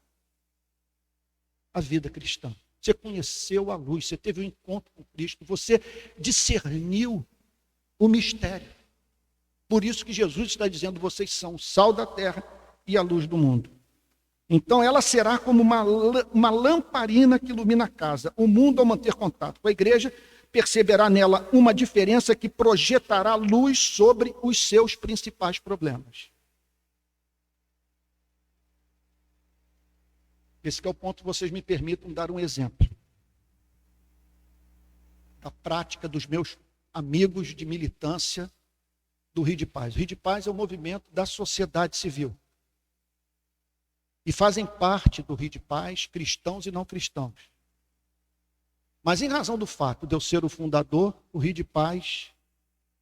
à vida cristã. Você conheceu a luz, você teve um encontro com Cristo, você discerniu o mistério. Por isso que Jesus está dizendo, vocês são o sal da terra e a luz do mundo. Então ela será como uma lamparina que ilumina a casa. O mundo, ao manter contato com a igreja, perceberá nela uma diferença que projetará luz sobre os seus principais problemas. Esse é o ponto que vocês me permitam dar um exemplo da prática dos meus amigos de militância do Rio de Paz. O Rio de Paz é um movimento da sociedade civil. E fazem parte do Rio de Paz cristãos e não cristãos. Mas em razão do fato de eu ser o fundador, o Rio de Paz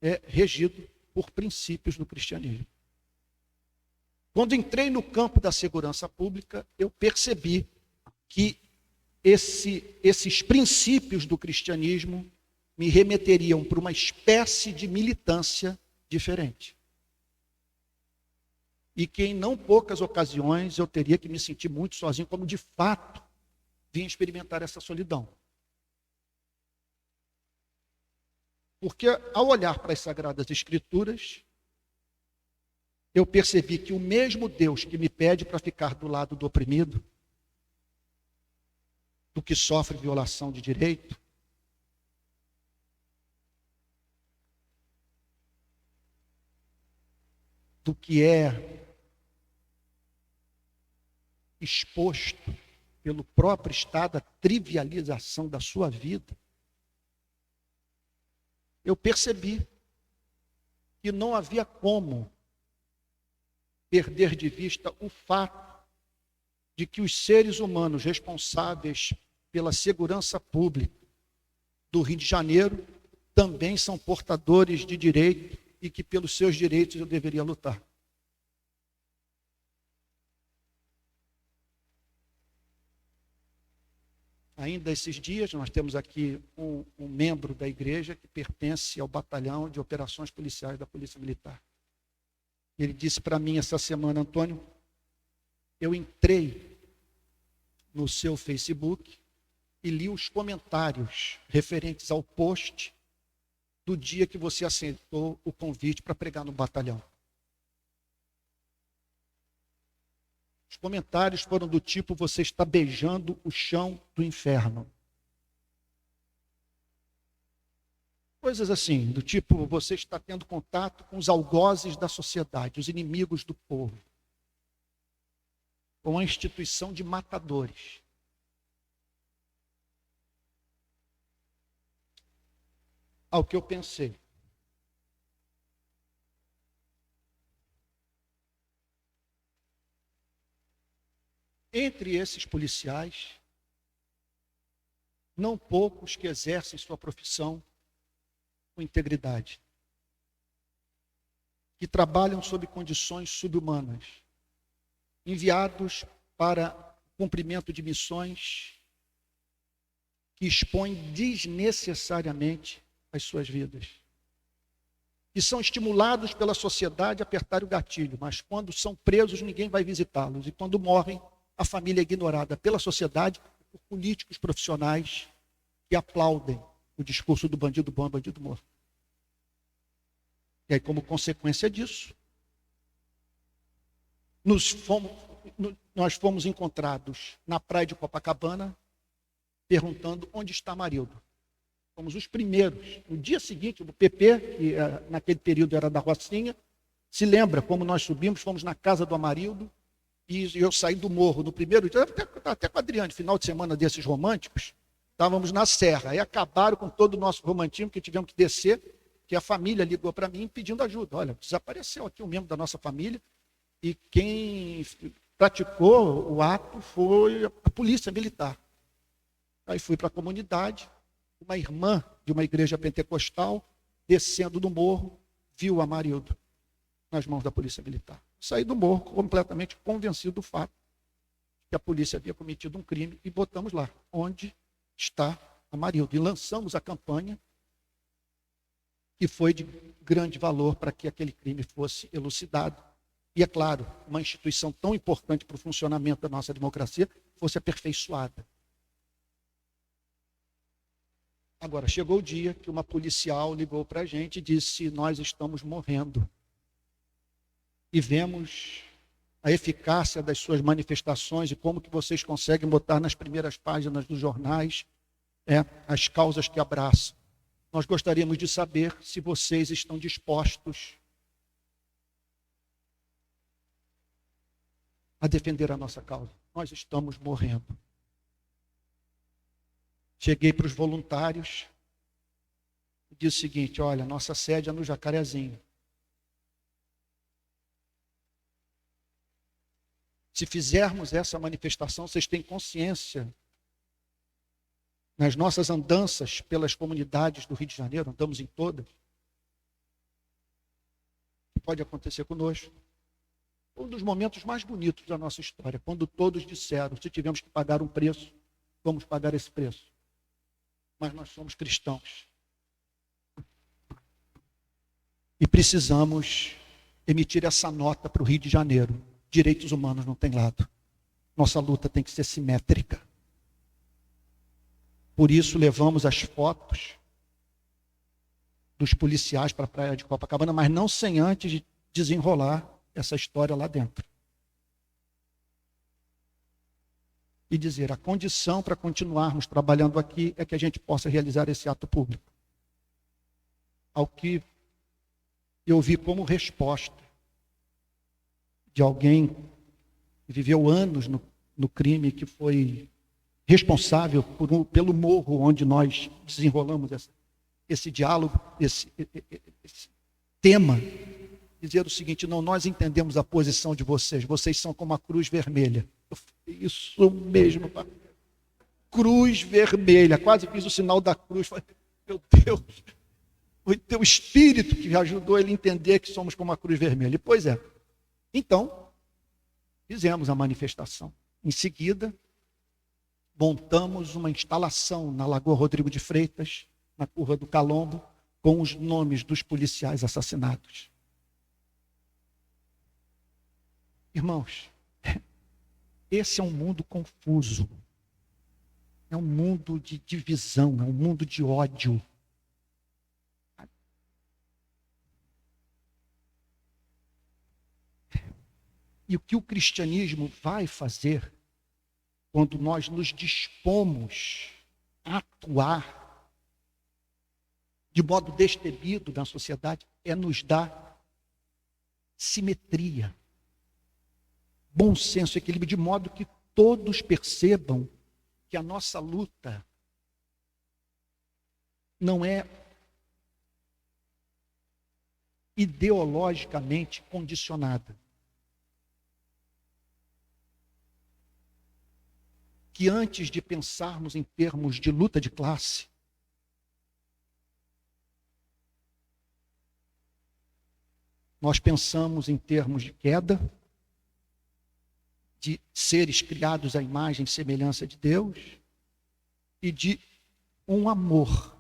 é regido por princípios do cristianismo. Quando entrei no campo da segurança pública, eu percebi que esses princípios do cristianismo me remeteriam para uma espécie de militância diferente. E que em não poucas ocasiões eu teria que me sentir muito sozinho, como de fato vim experimentar essa solidão. Porque ao olhar para as Sagradas Escrituras, eu percebi que o mesmo Deus que me pede para ficar do lado do oprimido, do que sofre violação de direito, do que é exposto pelo próprio estado à trivialização da sua vida, eu percebi que não havia como perder de vista o fato de que os seres humanos responsáveis pela segurança pública do Rio de Janeiro também são portadores de direito e que pelos seus direitos eu deveria lutar. ainda esses dias, nós temos aqui um membro da igreja que pertence ao batalhão de operações policiais da Polícia Militar. Ele disse para mim essa semana: Antônio, eu entrei no seu Facebook e li os comentários referentes ao post do dia que você aceitou o convite para pregar no batalhão. Os comentários foram do tipo: você está beijando o chão do inferno. Coisas assim, do tipo: você está tendo contato com os algozes da sociedade, os inimigos do povo, com a instituição de matadores. Ao que eu pensei: entre esses policiais, não poucos que exercem sua profissão com integridade, que trabalham sob condições subhumanas, enviados para cumprimento de missões que expõem desnecessariamente as suas vidas, que são estimulados pela sociedade a apertar o gatilho, mas quando são presos ninguém vai visitá-los, e quando morrem a família é ignorada pela sociedade, por políticos profissionais que aplaudem o discurso do bandido bom e bandido morto. E aí, como consequência disso, nós fomos encontrados na praia de Copacabana perguntando onde está Amarildo. Fomos os primeiros. No dia seguinte, o PP, que naquele período era da Rocinha, se lembra como nós subimos, fomos na casa do Amarildo, e eu saí do morro no primeiro dia, até com a Adriane, final de semana desses românticos, estávamos na serra, aí acabaram com todo o nosso romantismo, que tivemos que descer, que a família ligou para mim pedindo ajuda. Olha, desapareceu aqui um membro da nossa família, e quem praticou o ato foi a polícia militar. Aí fui para a comunidade, uma irmã de uma igreja pentecostal, descendo do morro, viu o Amarildo nas mãos da polícia militar. Saí do morro completamente convencido do fato que a polícia havia cometido um crime e botamos lá, onde está Amarildo. E lançamos a campanha, que foi de grande valor para que aquele crime fosse elucidado. E, é claro, uma instituição tão importante para o funcionamento da nossa democracia fosse aperfeiçoada. Agora, chegou o dia que uma policial ligou para a gente e disse: nós estamos morrendo. E vemos a eficácia das suas manifestações e como que vocês conseguem botar nas primeiras páginas dos jornais as causas que abraçam. Nós gostaríamos de saber se vocês estão dispostos a defender a nossa causa. Nós estamos morrendo. Cheguei para os voluntários e disse o seguinte: olha, nossa sede é no Jacarezinho. Se fizermos essa manifestação, vocês têm consciência, nas nossas andanças pelas comunidades do Rio de Janeiro, andamos em todas, o que pode acontecer conosco? Um dos momentos mais bonitos da nossa história, quando todos disseram: se tivermos que pagar um preço, vamos pagar esse preço. Mas nós somos cristãos. E precisamos emitir essa nota para o Rio de Janeiro. Direitos humanos não tem lado. Nossa luta tem que ser simétrica. Por isso levamos as fotos dos policiais para a praia de Copacabana, mas não sem antes desenrolar essa história lá dentro. E dizer: a condição para continuarmos trabalhando aqui é que a gente possa realizar esse ato público. Ao que eu vi como resposta de alguém que viveu anos no crime, que foi responsável pelo morro onde nós desenrolamos esse diálogo, esse tema, dizer o seguinte: não, nós entendemos a posição de vocês, vocês são como a cruz vermelha. Isso mesmo, cruz vermelha, quase fiz o sinal da cruz. Falei: meu Deus, foi teu espírito que ajudou ele a entender que somos como a cruz vermelha. E pois é. Então, fizemos a manifestação. Em seguida, montamos uma instalação na Lagoa Rodrigo de Freitas, na Curva do Calombo, com os nomes dos policiais assassinados. Irmãos, esse é um mundo confuso. É um mundo de divisão, é um mundo de ódio. E o que o cristianismo vai fazer, quando nós nos dispomos a atuar de modo destemido na sociedade, é nos dar simetria, bom senso, equilíbrio, de modo que todos percebam que a nossa luta não é ideologicamente condicionada. Que antes de pensarmos em termos de luta de classe, nós pensamos em termos de queda, de seres criados à imagem e semelhança de Deus, e de um amor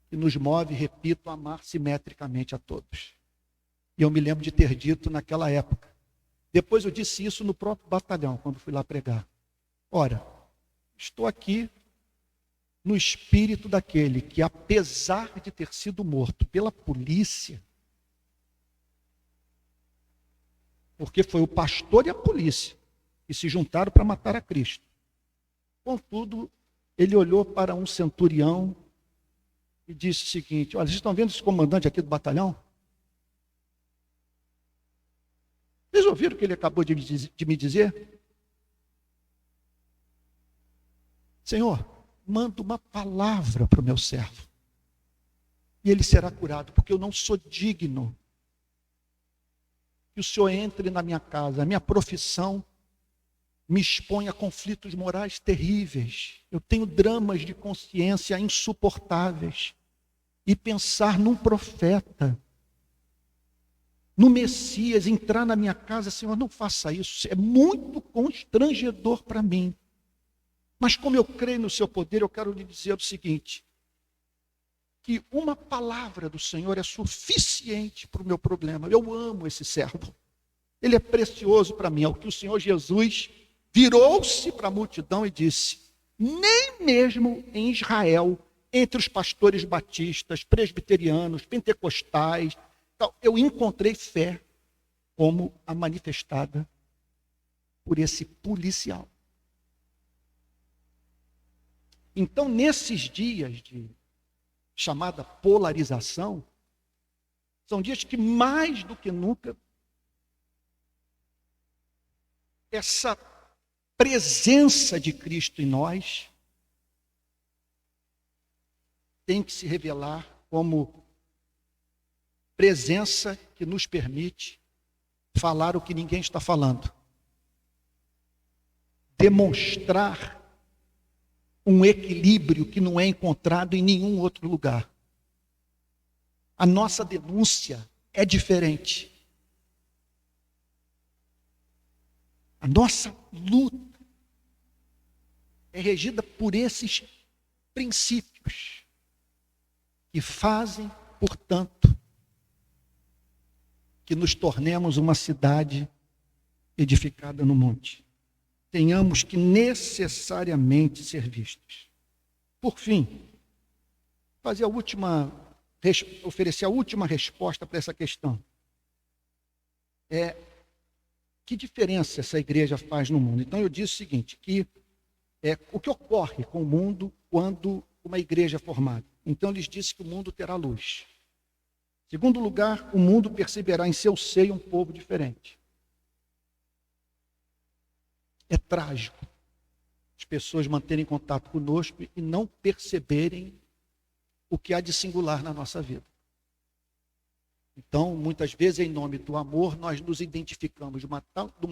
que nos move, repito, a amar simetricamente a todos. E eu me lembro de ter dito naquela época. Depois eu disse isso no próprio batalhão, quando fui lá pregar. Ora, estou aqui no espírito daquele que, apesar de ter sido morto pela polícia, porque foi o pastor e a polícia que se juntaram para matar a Cristo. Contudo, ele olhou para um centurião e disse o seguinte: olha, vocês estão vendo esse comandante aqui do batalhão? Vocês ouviram o que ele acabou de me dizer? Senhor, manda uma palavra para o meu servo, e ele será curado, porque eu não sou digno que o Senhor entre na minha casa. A minha profissão me expõe a conflitos morais terríveis. Eu tenho dramas de consciência insuportáveis. E pensar num profeta, no Messias, entrar na minha casa, Senhor, não faça isso. É muito constrangedor para mim. Mas como eu creio no seu poder, eu quero lhe dizer o seguinte: que uma palavra do Senhor é suficiente para o meu problema. Eu amo esse servo. Ele é precioso para mim. É o que o Senhor Jesus virou-se para a multidão e disse: nem mesmo em Israel, entre os pastores batistas, presbiterianos, pentecostais, eu encontrei fé como a manifestada por esse policial. Então, nesses dias de chamada polarização, são dias que mais do que nunca essa presença de Cristo em nós tem que se revelar como presença que nos permite falar o que ninguém está falando, demonstrar um equilíbrio que não é encontrado em nenhum outro lugar. A nossa denúncia é diferente. A nossa luta é regida por esses princípios que fazem, portanto, que nos tornemos uma cidade edificada no monte. Tenhamos que necessariamente ser vistos. Por fim, oferecer a última resposta para essa questão. Que diferença essa igreja faz no mundo? Então eu disse o seguinte, que o que ocorre com o mundo quando uma igreja é formada? Então eu lhes disse que o mundo terá luz. Em segundo lugar, o mundo perceberá em seu seio um povo diferente. É trágico as pessoas manterem contato conosco e não perceberem o que há de singular na nossa vida. Então, muitas vezes, em nome do amor, nós nos identificamos de uma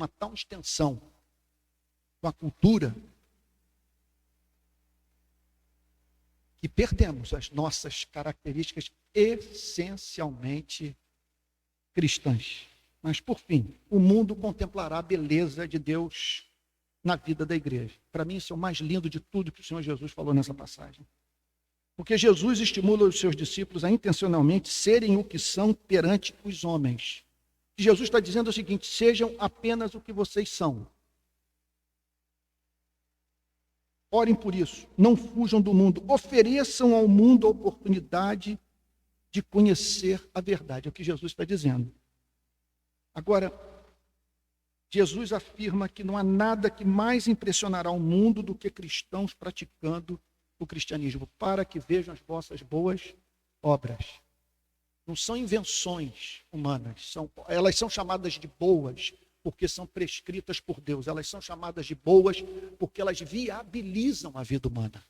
tal extensão com a cultura que perdemos as nossas características essencialmente cristãs. Mas, por fim, o mundo contemplará a beleza de Deus na vida da igreja. Para mim, isso é o mais lindo de tudo que o Senhor Jesus falou nessa passagem. Porque Jesus estimula os seus discípulos a intencionalmente serem o que são perante os homens. E Jesus está dizendo o seguinte: sejam apenas o que vocês são. Orem por isso, não fujam do mundo, ofereçam ao mundo a oportunidade de conhecer a verdade. É o que Jesus está dizendo. Agora, Jesus afirma que não há nada que mais impressionará o mundo do que cristãos praticando o cristianismo, para que vejam as vossas boas obras. Não são invenções humanas, elas são chamadas de boas porque são prescritas por Deus. Elas são chamadas de boas porque elas viabilizam a vida humana.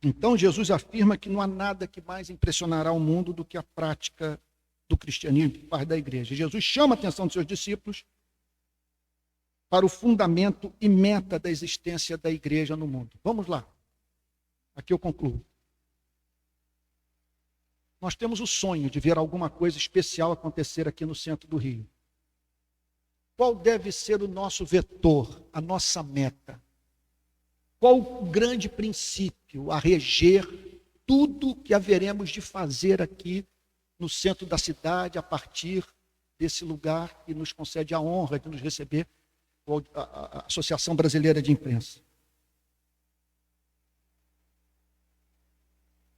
Então Jesus afirma que não há nada que mais impressionará o mundo do que a prática do cristianismo por parte da igreja. Jesus chama a atenção dos seus discípulos para o fundamento e meta da existência da igreja no mundo. Vamos lá. Aqui eu concluo. Nós temos o sonho de ver alguma coisa especial acontecer aqui no centro do Rio. Qual deve ser o nosso vetor, a nossa meta? Qual o grande princípio a reger tudo que haveremos de fazer aqui no centro da cidade, a partir desse lugar que nos concede a honra de nos receber, a Associação Brasileira de Imprensa?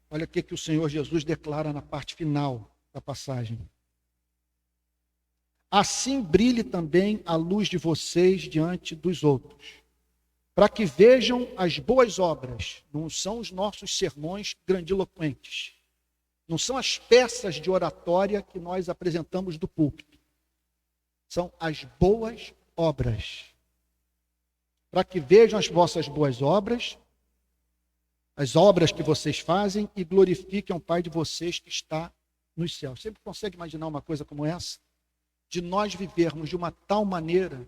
Olha o que o Senhor Jesus declara na parte final da passagem. Assim brilhe também a luz de vocês diante dos outros, para que vejam as boas obras. Não são os nossos sermões grandiloquentes, não são as peças de oratória que nós apresentamos do púlpito, são as boas obras. Para que vejam as vossas boas obras, as obras que vocês fazem, e glorifiquem o Pai de vocês que está nos céus. Você consegue imaginar uma coisa como essa? De nós vivermos de uma tal maneira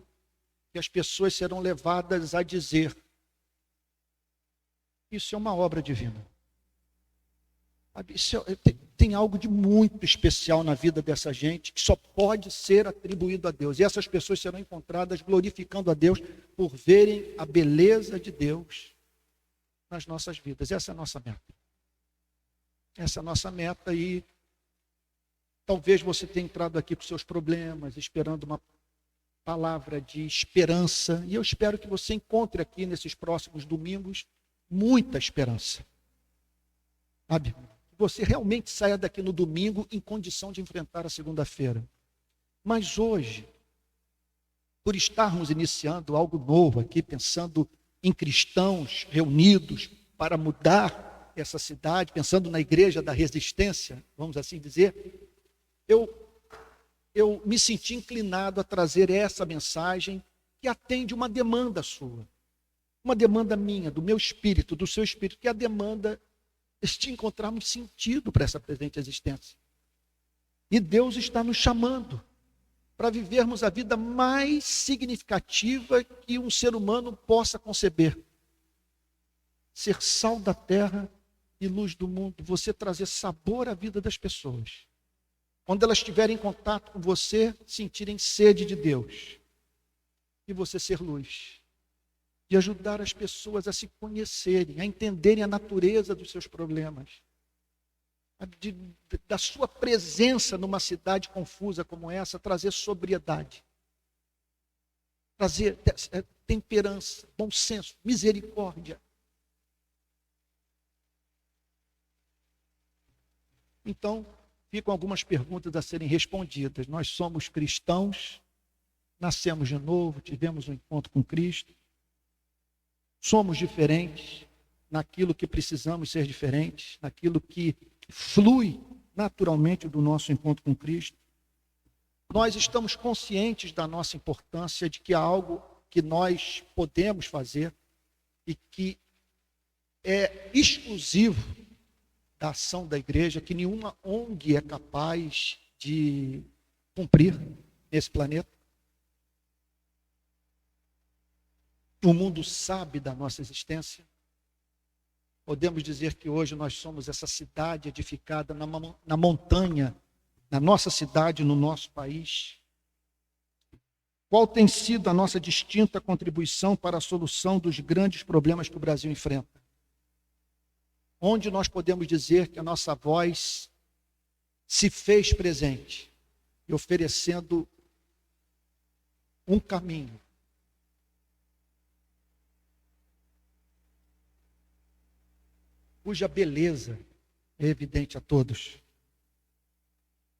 que as pessoas serão levadas a dizer: isso é uma obra divina. Tem algo de muito especial na vida dessa gente que só pode ser atribuído a Deus. E essas pessoas serão encontradas glorificando a Deus por verem a beleza de Deus nas nossas vidas. Essa é a nossa meta. Essa é a nossa meta. E talvez você tenha entrado aqui com seus problemas, esperando uma palavra de esperança. E eu espero que você encontre aqui nesses próximos domingos muita esperança. Sabe? Que você realmente saia daqui no domingo em condição de enfrentar a segunda-feira. Mas hoje, por estarmos iniciando algo novo aqui, pensando em cristãos reunidos para mudar essa cidade, pensando na igreja da resistência, vamos assim dizer, eu me senti inclinado a trazer essa mensagem que atende uma demanda sua, uma demanda minha, do meu espírito, do seu espírito, que é a demanda de encontrarmos sentido para essa presente existência. E Deus está nos chamando para vivermos a vida mais significativa que um ser humano possa conceber. Ser sal da terra e luz do mundo. Você trazer sabor à vida das pessoas. Quando elas estiverem em contato com você, sentirem sede de Deus. E você ser luz. E ajudar as pessoas a se conhecerem, a entenderem a natureza dos seus problemas. Da sua presença numa cidade confusa como essa, trazer sobriedade, trazer temperança, bom senso, misericórdia. Então, ficam algumas perguntas a serem respondidas. Nós somos cristãos, nascemos de novo, tivemos um encontro com Cristo, somos diferentes naquilo que precisamos ser diferentes, naquilo que flui naturalmente do nosso encontro com Cristo. Nós estamos conscientes da nossa importância, de que há algo que nós podemos fazer e que é exclusivo da ação da igreja, que nenhuma ONG é capaz de cumprir nesse planeta. O mundo sabe da nossa existência. Podemos dizer que hoje nós somos essa cidade edificada na montanha na nossa cidade, no nosso país? Qual tem sido a nossa distinta contribuição para a solução dos grandes problemas que o Brasil enfrenta? Onde nós podemos dizer que a nossa voz se fez presente e oferecendo um caminho, cuja beleza é evidente a todos.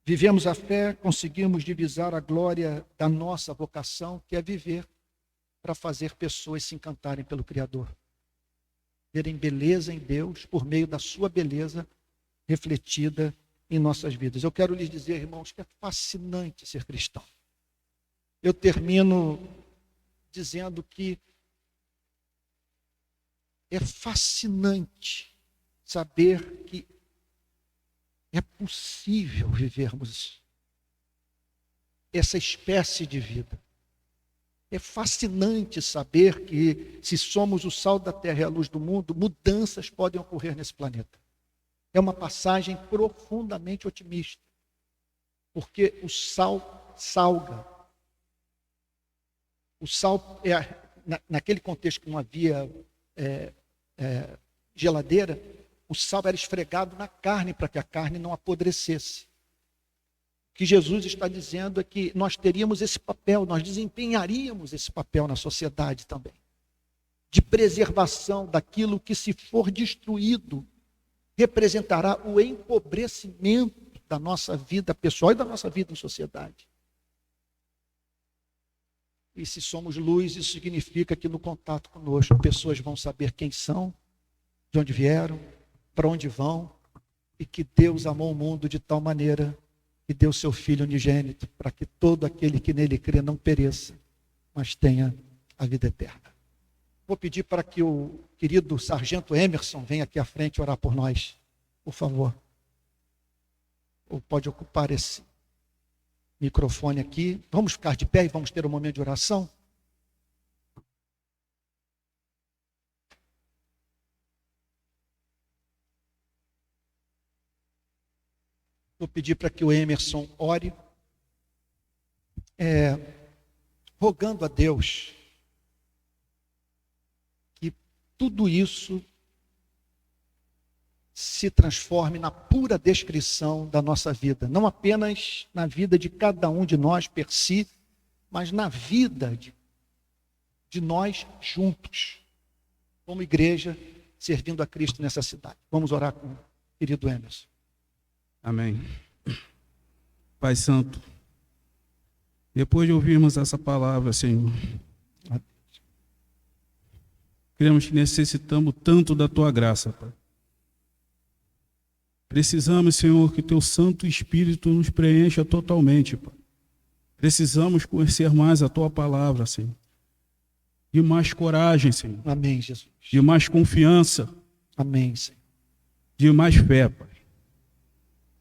Vivemos a fé, conseguimos divisar a glória da nossa vocação, que é viver para fazer pessoas se encantarem pelo Criador. Verem beleza em Deus por meio da sua beleza refletida em nossas vidas. Eu quero lhes dizer, irmãos, que é fascinante ser cristão. Eu termino dizendo que é fascinante saber que é possível vivermos essa espécie de vida. É fascinante saber que, se somos o sal da terra e a luz do mundo, mudanças podem ocorrer nesse planeta. É uma passagem profundamente otimista, porque o sal salga. O sal, naquele contexto que não havia geladeira, o sal era esfregado na carne para que a carne não apodrecesse. O que Jesus está dizendo é que nós teríamos esse papel, nós desempenharíamos esse papel na sociedade também, de preservação daquilo que, se for destruído, representará o empobrecimento da nossa vida pessoal e da nossa vida em sociedade. E se somos luz, isso significa que no contato conosco, pessoas vão saber quem são, de onde vieram, para onde vão, e que Deus amou o mundo de tal maneira que deu seu Filho unigênito, para que todo aquele que nele crê não pereça, mas tenha a vida eterna. Vou pedir para que o querido sargento Emerson venha aqui à frente orar por nós, por favor. Ou pode ocupar esse microfone aqui. Vamos ficar de pé e vamos ter um momento de oração? Vou pedir para que o Emerson ore, rogando a Deus que tudo isso se transforme na pura descrição da nossa vida, não apenas na vida de cada um de nós per si, mas na vida de nós juntos, como igreja, servindo a Cristo nessa cidade. Vamos orar com o querido Emerson. Amém. Pai Santo, depois de ouvirmos essa palavra, Senhor, cremos que necessitamos tanto da Tua graça, Pai. Precisamos, Senhor, que Teu Santo Espírito nos preencha totalmente, Pai. Precisamos conhecer mais a Tua palavra, Senhor. De mais coragem, Senhor. Amém, Jesus. De mais confiança. Amém, Senhor. De mais fé, Pai.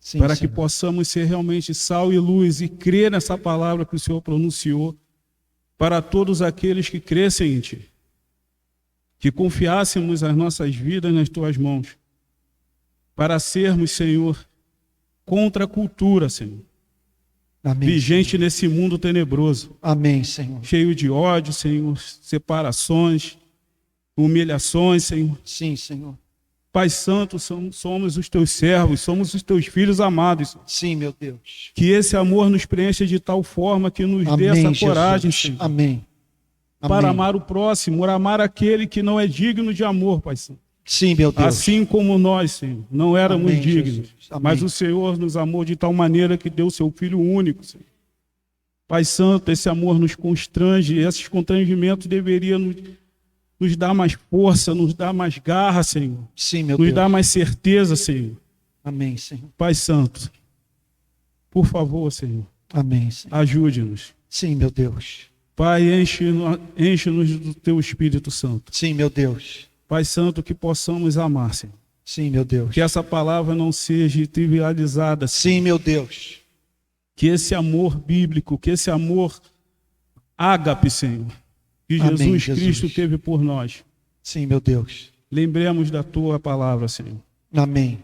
Sim, para Senhor, que possamos ser realmente sal e luz e crer nessa palavra que o Senhor pronunciou para todos aqueles que crescem em Ti. Que confiássemos as nossas vidas nas Tuas mãos, para sermos, Senhor, contra a cultura, Senhor. Amém, vigente Senhor. Nesse mundo tenebroso. Amém, Senhor. Cheio de ódio, Senhor, separações, humilhações, Senhor. Sim, Senhor. Pai Santo, somos os Teus servos, somos os Teus filhos amados. Sim, meu Deus. Que esse amor nos preencha de tal forma que nos dê Amém, essa coragem, Jesus. Senhor, Amém. para Amém. amar o próximo, amar aquele que não é digno de amor, Pai Santo. Sim, meu Deus. Assim como nós, Senhor, não éramos Amém, dignos, Jesus. Amém. mas o Senhor nos amou de tal maneira que deu seu Filho único, Senhor. Pai Santo, esse amor nos constrange, e esses constrangimentos deveriam nos dar mais força, nos dar mais garra, Senhor. Sim, meu Nos Deus. dar mais certeza, Senhor. Amém, Senhor. Pai Santo, por favor, Senhor, Amém, Senhor. ajude-nos. Sim, meu Deus. Pai, enche-nos do Teu Espírito Santo. Sim, meu Deus. Pai Santo, que possamos amar, Senhor. Sim, meu Deus. Que essa palavra não seja trivializada, Senhor. Sim, meu Deus. Que esse amor bíblico, que esse amor ágape, Senhor, que Amém, Jesus Jesus. Cristo teve por nós. Sim, meu Deus. Lembremos da Tua palavra, Senhor. Amém.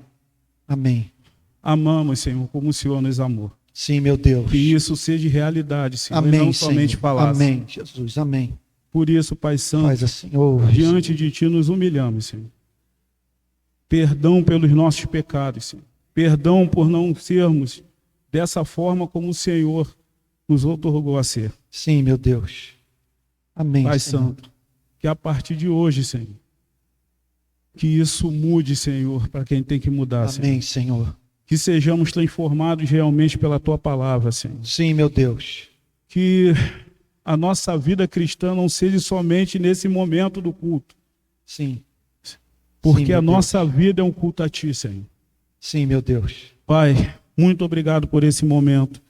Amém. Amamos, Senhor, como o Senhor nos amou. Sim, meu Deus. Que isso seja realidade, Senhor, Amém, e não somente Senhor. palavras. Amém, Jesus. Amém. Por isso, Pai Santo, Faz assim. Oh, diante de Ti nos humilhamos, Senhor. Perdão pelos nossos pecados, Senhor. Perdão por não sermos dessa forma como o Senhor nos outorgou a ser. sim, meu Deus. Amém, Pai Senhor. Santo, que a partir de hoje, Senhor, que isso mude, Senhor, para quem tem que mudar, Amém, Senhor. Senhor. Que sejamos transformados realmente pela Tua palavra, Senhor. Sim, meu Deus. Que a nossa vida cristã não seja somente nesse momento do culto, Sim. porque Sim, a meu nossa vida é um culto a Ti, Senhor. Sim, meu Deus. Pai, muito obrigado por esse momento.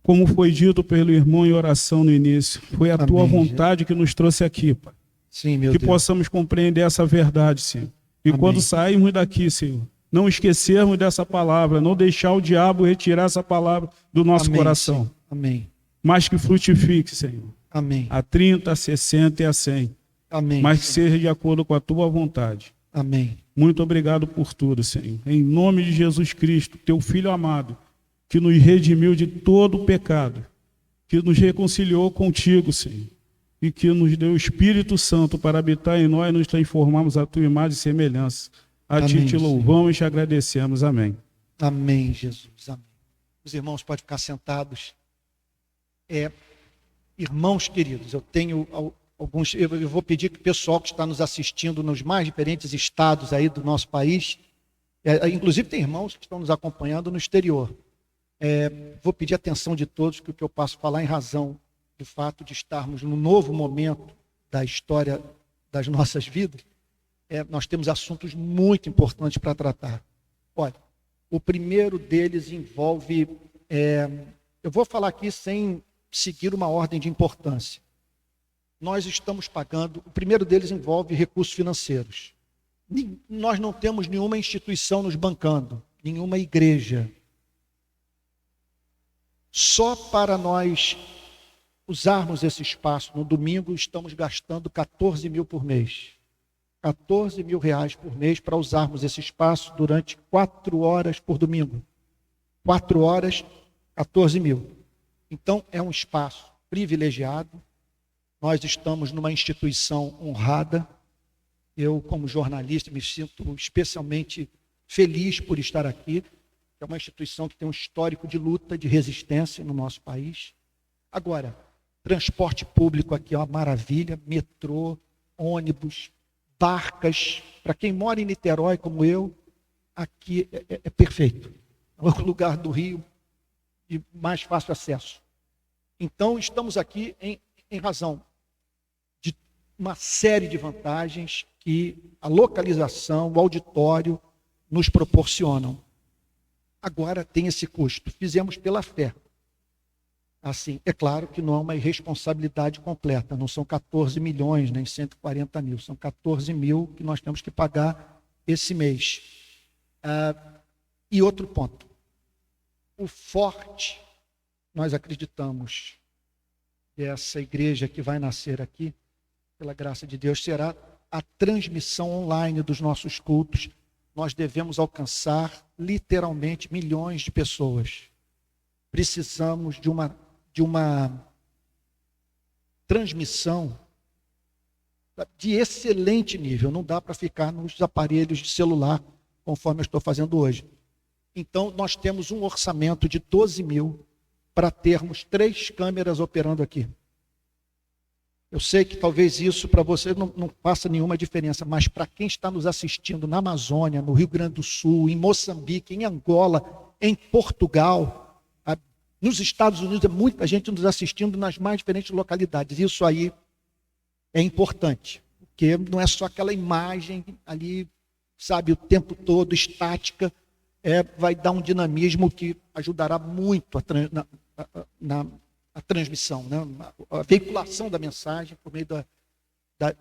Como foi dito pelo irmão em oração no início, foi a Tua Amém, vontade que nos trouxe aqui, Pai. Sim, meu Que Deus. possamos compreender essa verdade, Senhor. E Amém. quando sairmos daqui, Senhor, não esquecermos dessa palavra, não deixar o diabo retirar essa palavra do nosso Amém, coração, Senhor. Amém. mas que frutifique, Senhor, Amém. a 30, a 60 e a 100, Amém. mas que Senhor. seja de acordo com a Tua vontade. Amém. Muito obrigado por tudo, Senhor. Em nome de Jesus Cristo, Teu Filho amado, que nos redimiu de todo o pecado, que nos reconciliou contigo, Senhor, e que nos deu o Espírito Santo para habitar em nós e nos transformarmos à Tua imagem e semelhança. A Ti Amém, te louvamos e te agradecemos. Amém. Amém, Jesus. Amém. Os irmãos podem ficar sentados. Irmãos queridos, eu tenho alguns. Eu vou pedir que o pessoal que está nos assistindo nos mais diferentes estados aí do nosso país, inclusive tem irmãos que estão nos acompanhando no exterior. Vou pedir a atenção de todos, que o que eu passo a falar em razão do fato de estarmos num novo momento da história das nossas vidas, nós temos assuntos muito importantes para tratar. Olha, o primeiro deles envolve, eu vou falar aqui sem seguir uma ordem de importância. Nós estamos pagando, o primeiro deles envolve recursos financeiros. Nós não temos nenhuma instituição nos bancando, nenhuma igreja. Só para nós usarmos esse espaço no domingo, estamos gastando 14 mil por mês. 14 mil reais por mês para usarmos esse espaço durante 4 horas por domingo. 4 horas, 14 mil. Então, é um espaço privilegiado. Nós estamos numa instituição honrada. Eu, como jornalista, me sinto especialmente feliz por estar aqui. É uma instituição que tem um histórico de luta, de resistência no nosso país. Agora, transporte público aqui é uma maravilha, metrô, ônibus, barcas. Para quem mora em Niterói, como eu, aqui é perfeito. É o lugar do Rio de mais fácil acesso. Então, estamos aqui em razão de uma série de vantagens que a localização, o auditório nos proporcionam. Agora tem esse custo. Fizemos pela fé. Assim, é claro que não é uma irresponsabilidade completa. Não são 14 milhões, nem 140 mil. São 14 mil que nós temos que pagar esse mês. E outro ponto. O forte, nós acreditamos, essa igreja que vai nascer aqui, pela graça de Deus, será a transmissão online dos nossos cultos. Nós devemos alcançar literalmente milhões de pessoas. Precisamos de uma transmissão de excelente nível. Não dá para ficar nos aparelhos de celular, conforme eu estou fazendo hoje. Então, nós temos um orçamento de 12 mil para termos 3 câmeras operando aqui. Eu sei que talvez isso para você não faça nenhuma diferença, mas para quem está nos assistindo na Amazônia, no Rio Grande do Sul, em Moçambique, em Angola, em Portugal, nos Estados Unidos, é muita gente nos assistindo nas mais diferentes localidades. Isso aí é importante, porque não é só aquela imagem ali, sabe, o tempo todo, estática, vai dar um dinamismo que ajudará muito a transmissão, né? A veiculação da mensagem por meio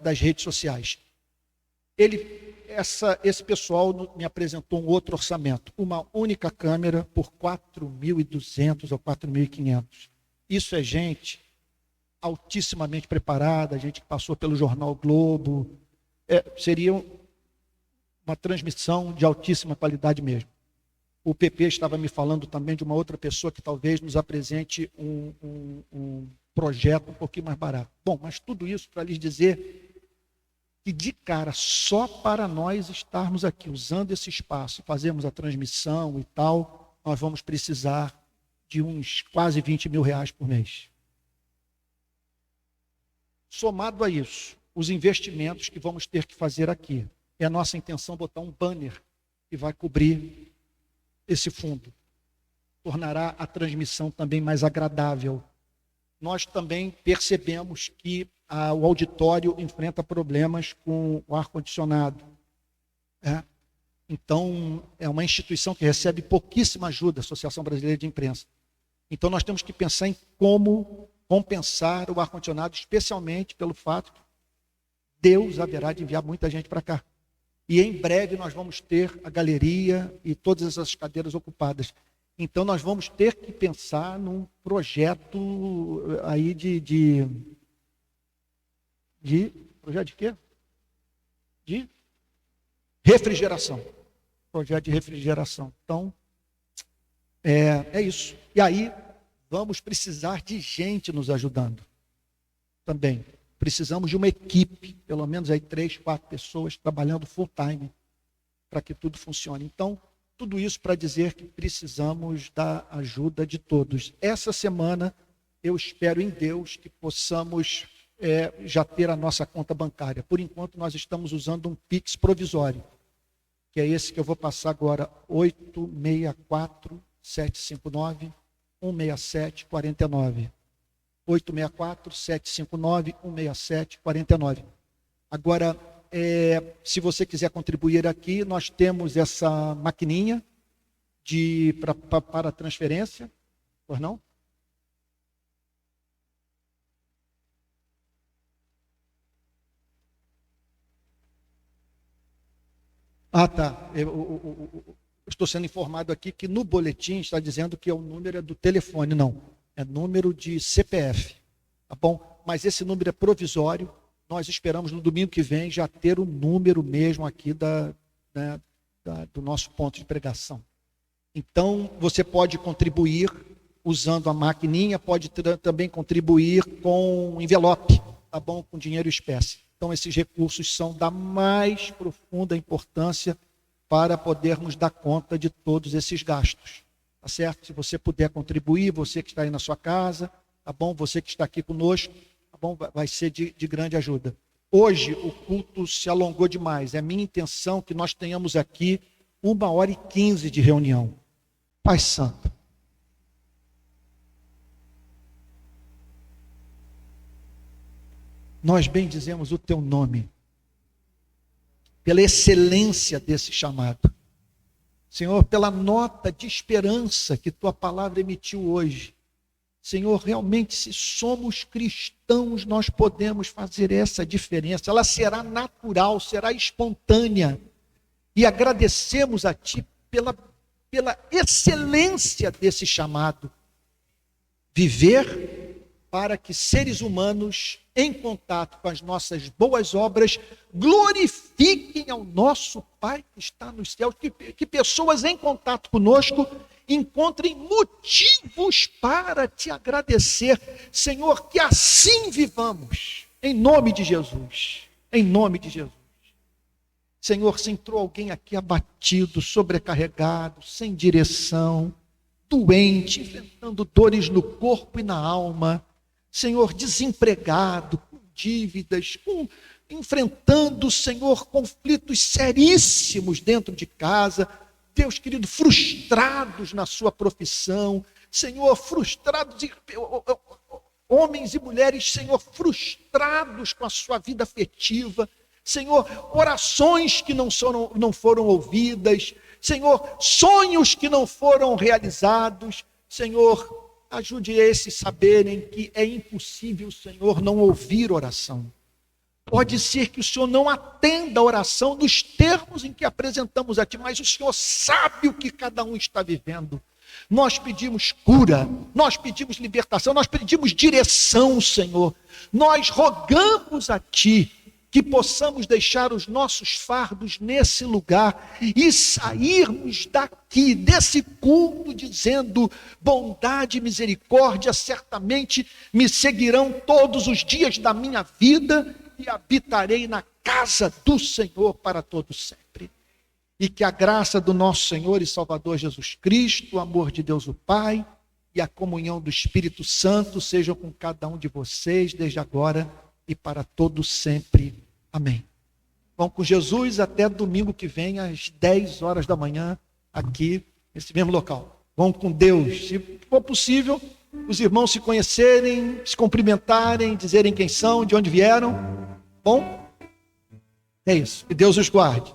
das redes sociais. Esse pessoal me apresentou um outro orçamento, uma única câmera por 4.200 ou 4.500. Isso é gente altissimamente preparada, gente que passou pelo Jornal Globo. Seria uma transmissão de altíssima qualidade mesmo. O PP estava me falando também de uma outra pessoa que talvez nos apresente um projeto um pouquinho mais barato. Bom, mas tudo isso para lhes dizer que de cara, só para nós estarmos aqui usando esse espaço, fazermos a transmissão e tal, nós vamos precisar de uns quase 20 mil reais por mês. Somado a isso, os investimentos que vamos ter que fazer aqui. É a nossa intenção botar um banner que vai cobrir esse fundo. Tornará a transmissão também mais agradável. Nós também percebemos que o auditório enfrenta problemas com o ar-condicionado. Então, é uma instituição que recebe pouquíssima ajuda, a Associação Brasileira de Imprensa. Então, nós temos que pensar em como compensar o ar-condicionado, especialmente pelo fato que Deus haverá de enviar muita gente para cá. E em breve nós vamos ter a galeria e todas essas cadeiras ocupadas. Então nós vamos ter que pensar num projeto aí projeto de quê? De refrigeração. Projeto de refrigeração. Então, é isso. E aí vamos precisar de gente nos ajudando também. Precisamos de uma equipe, pelo menos aí 3, 4 pessoas trabalhando full time para que tudo funcione. Então, tudo isso para dizer que precisamos da ajuda de todos. Essa semana, eu espero em Deus que possamos já ter a nossa conta bancária. Por enquanto, nós estamos usando um Pix provisório, que é esse que eu vou passar agora, 864-759-167-49. 864-759-167-49. Agora, se você quiser contribuir aqui, nós temos essa maquininha para transferência. Pois não? Ah, tá. Eu estou sendo informado aqui que no boletim está dizendo que o número é do telefone. Não, é número de CPF. Tá bom? Mas esse número é provisório. Nós esperamos no domingo que vem já ter o número mesmo aqui do nosso ponto de pregação. Então, você pode contribuir usando a maquininha, pode também contribuir com envelope, tá bom? Com dinheiro espécie. Então, esses recursos são da mais profunda importância para podermos dar conta de todos esses gastos. Tá certo? Se você puder contribuir, você que está aí na sua casa, tá bom? Você que está aqui conosco, tá bom? Vai ser de grande ajuda. Hoje, o culto se alongou demais. É minha intenção que nós tenhamos aqui 1h15 de reunião. Pai Santo, nós bendizemos o teu nome, pela excelência desse chamado. Senhor, pela nota de esperança que tua palavra emitiu hoje. Senhor, realmente, se somos cristãos, nós podemos fazer essa diferença. Ela será natural, será espontânea. E agradecemos a ti pela excelência desse chamado. Viver para que seres humanos, em contato com as nossas boas obras, glorifiquem ao nosso Pai que está nos céus. Que pessoas em contato conosco encontrem motivos para te agradecer. Senhor, que assim vivamos, em nome de Jesus. Em nome de Jesus. Senhor, se entrou alguém aqui abatido, sobrecarregado, sem direção, doente, enfrentando dores no corpo e na alma, Senhor, desempregado, com dívidas, enfrentando, Senhor, conflitos seríssimos dentro de casa, Deus querido, frustrados na sua profissão, Senhor, frustrados, homens e mulheres, Senhor, frustrados com a sua vida afetiva, Senhor, orações que não foram ouvidas, Senhor, sonhos que não foram realizados, Senhor, ajude esses saberem que é impossível, Senhor, não ouvir oração. Pode ser que o Senhor não atenda a oração nos termos em que apresentamos a Ti, mas o Senhor sabe o que cada um está vivendo. Nós pedimos cura, nós pedimos libertação, nós pedimos direção, Senhor. Nós rogamos a Ti que possamos deixar os nossos fardos nesse lugar e sairmos daqui, desse culto, dizendo: bondade e misericórdia certamente me seguirão todos os dias da minha vida e habitarei na casa do Senhor para todo sempre. E que a graça do nosso Senhor e Salvador Jesus Cristo, o amor de Deus o Pai e a comunhão do Espírito Santo sejam com cada um de vocês, desde agora e para todo sempre. Amém. Vão com Jesus até domingo que vem, às 10 horas da manhã, aqui, nesse mesmo local. Vão com Deus. Se for possível, os irmãos se conhecerem, se cumprimentarem, dizerem quem são, de onde vieram. Bom? É isso. Que Deus os guarde.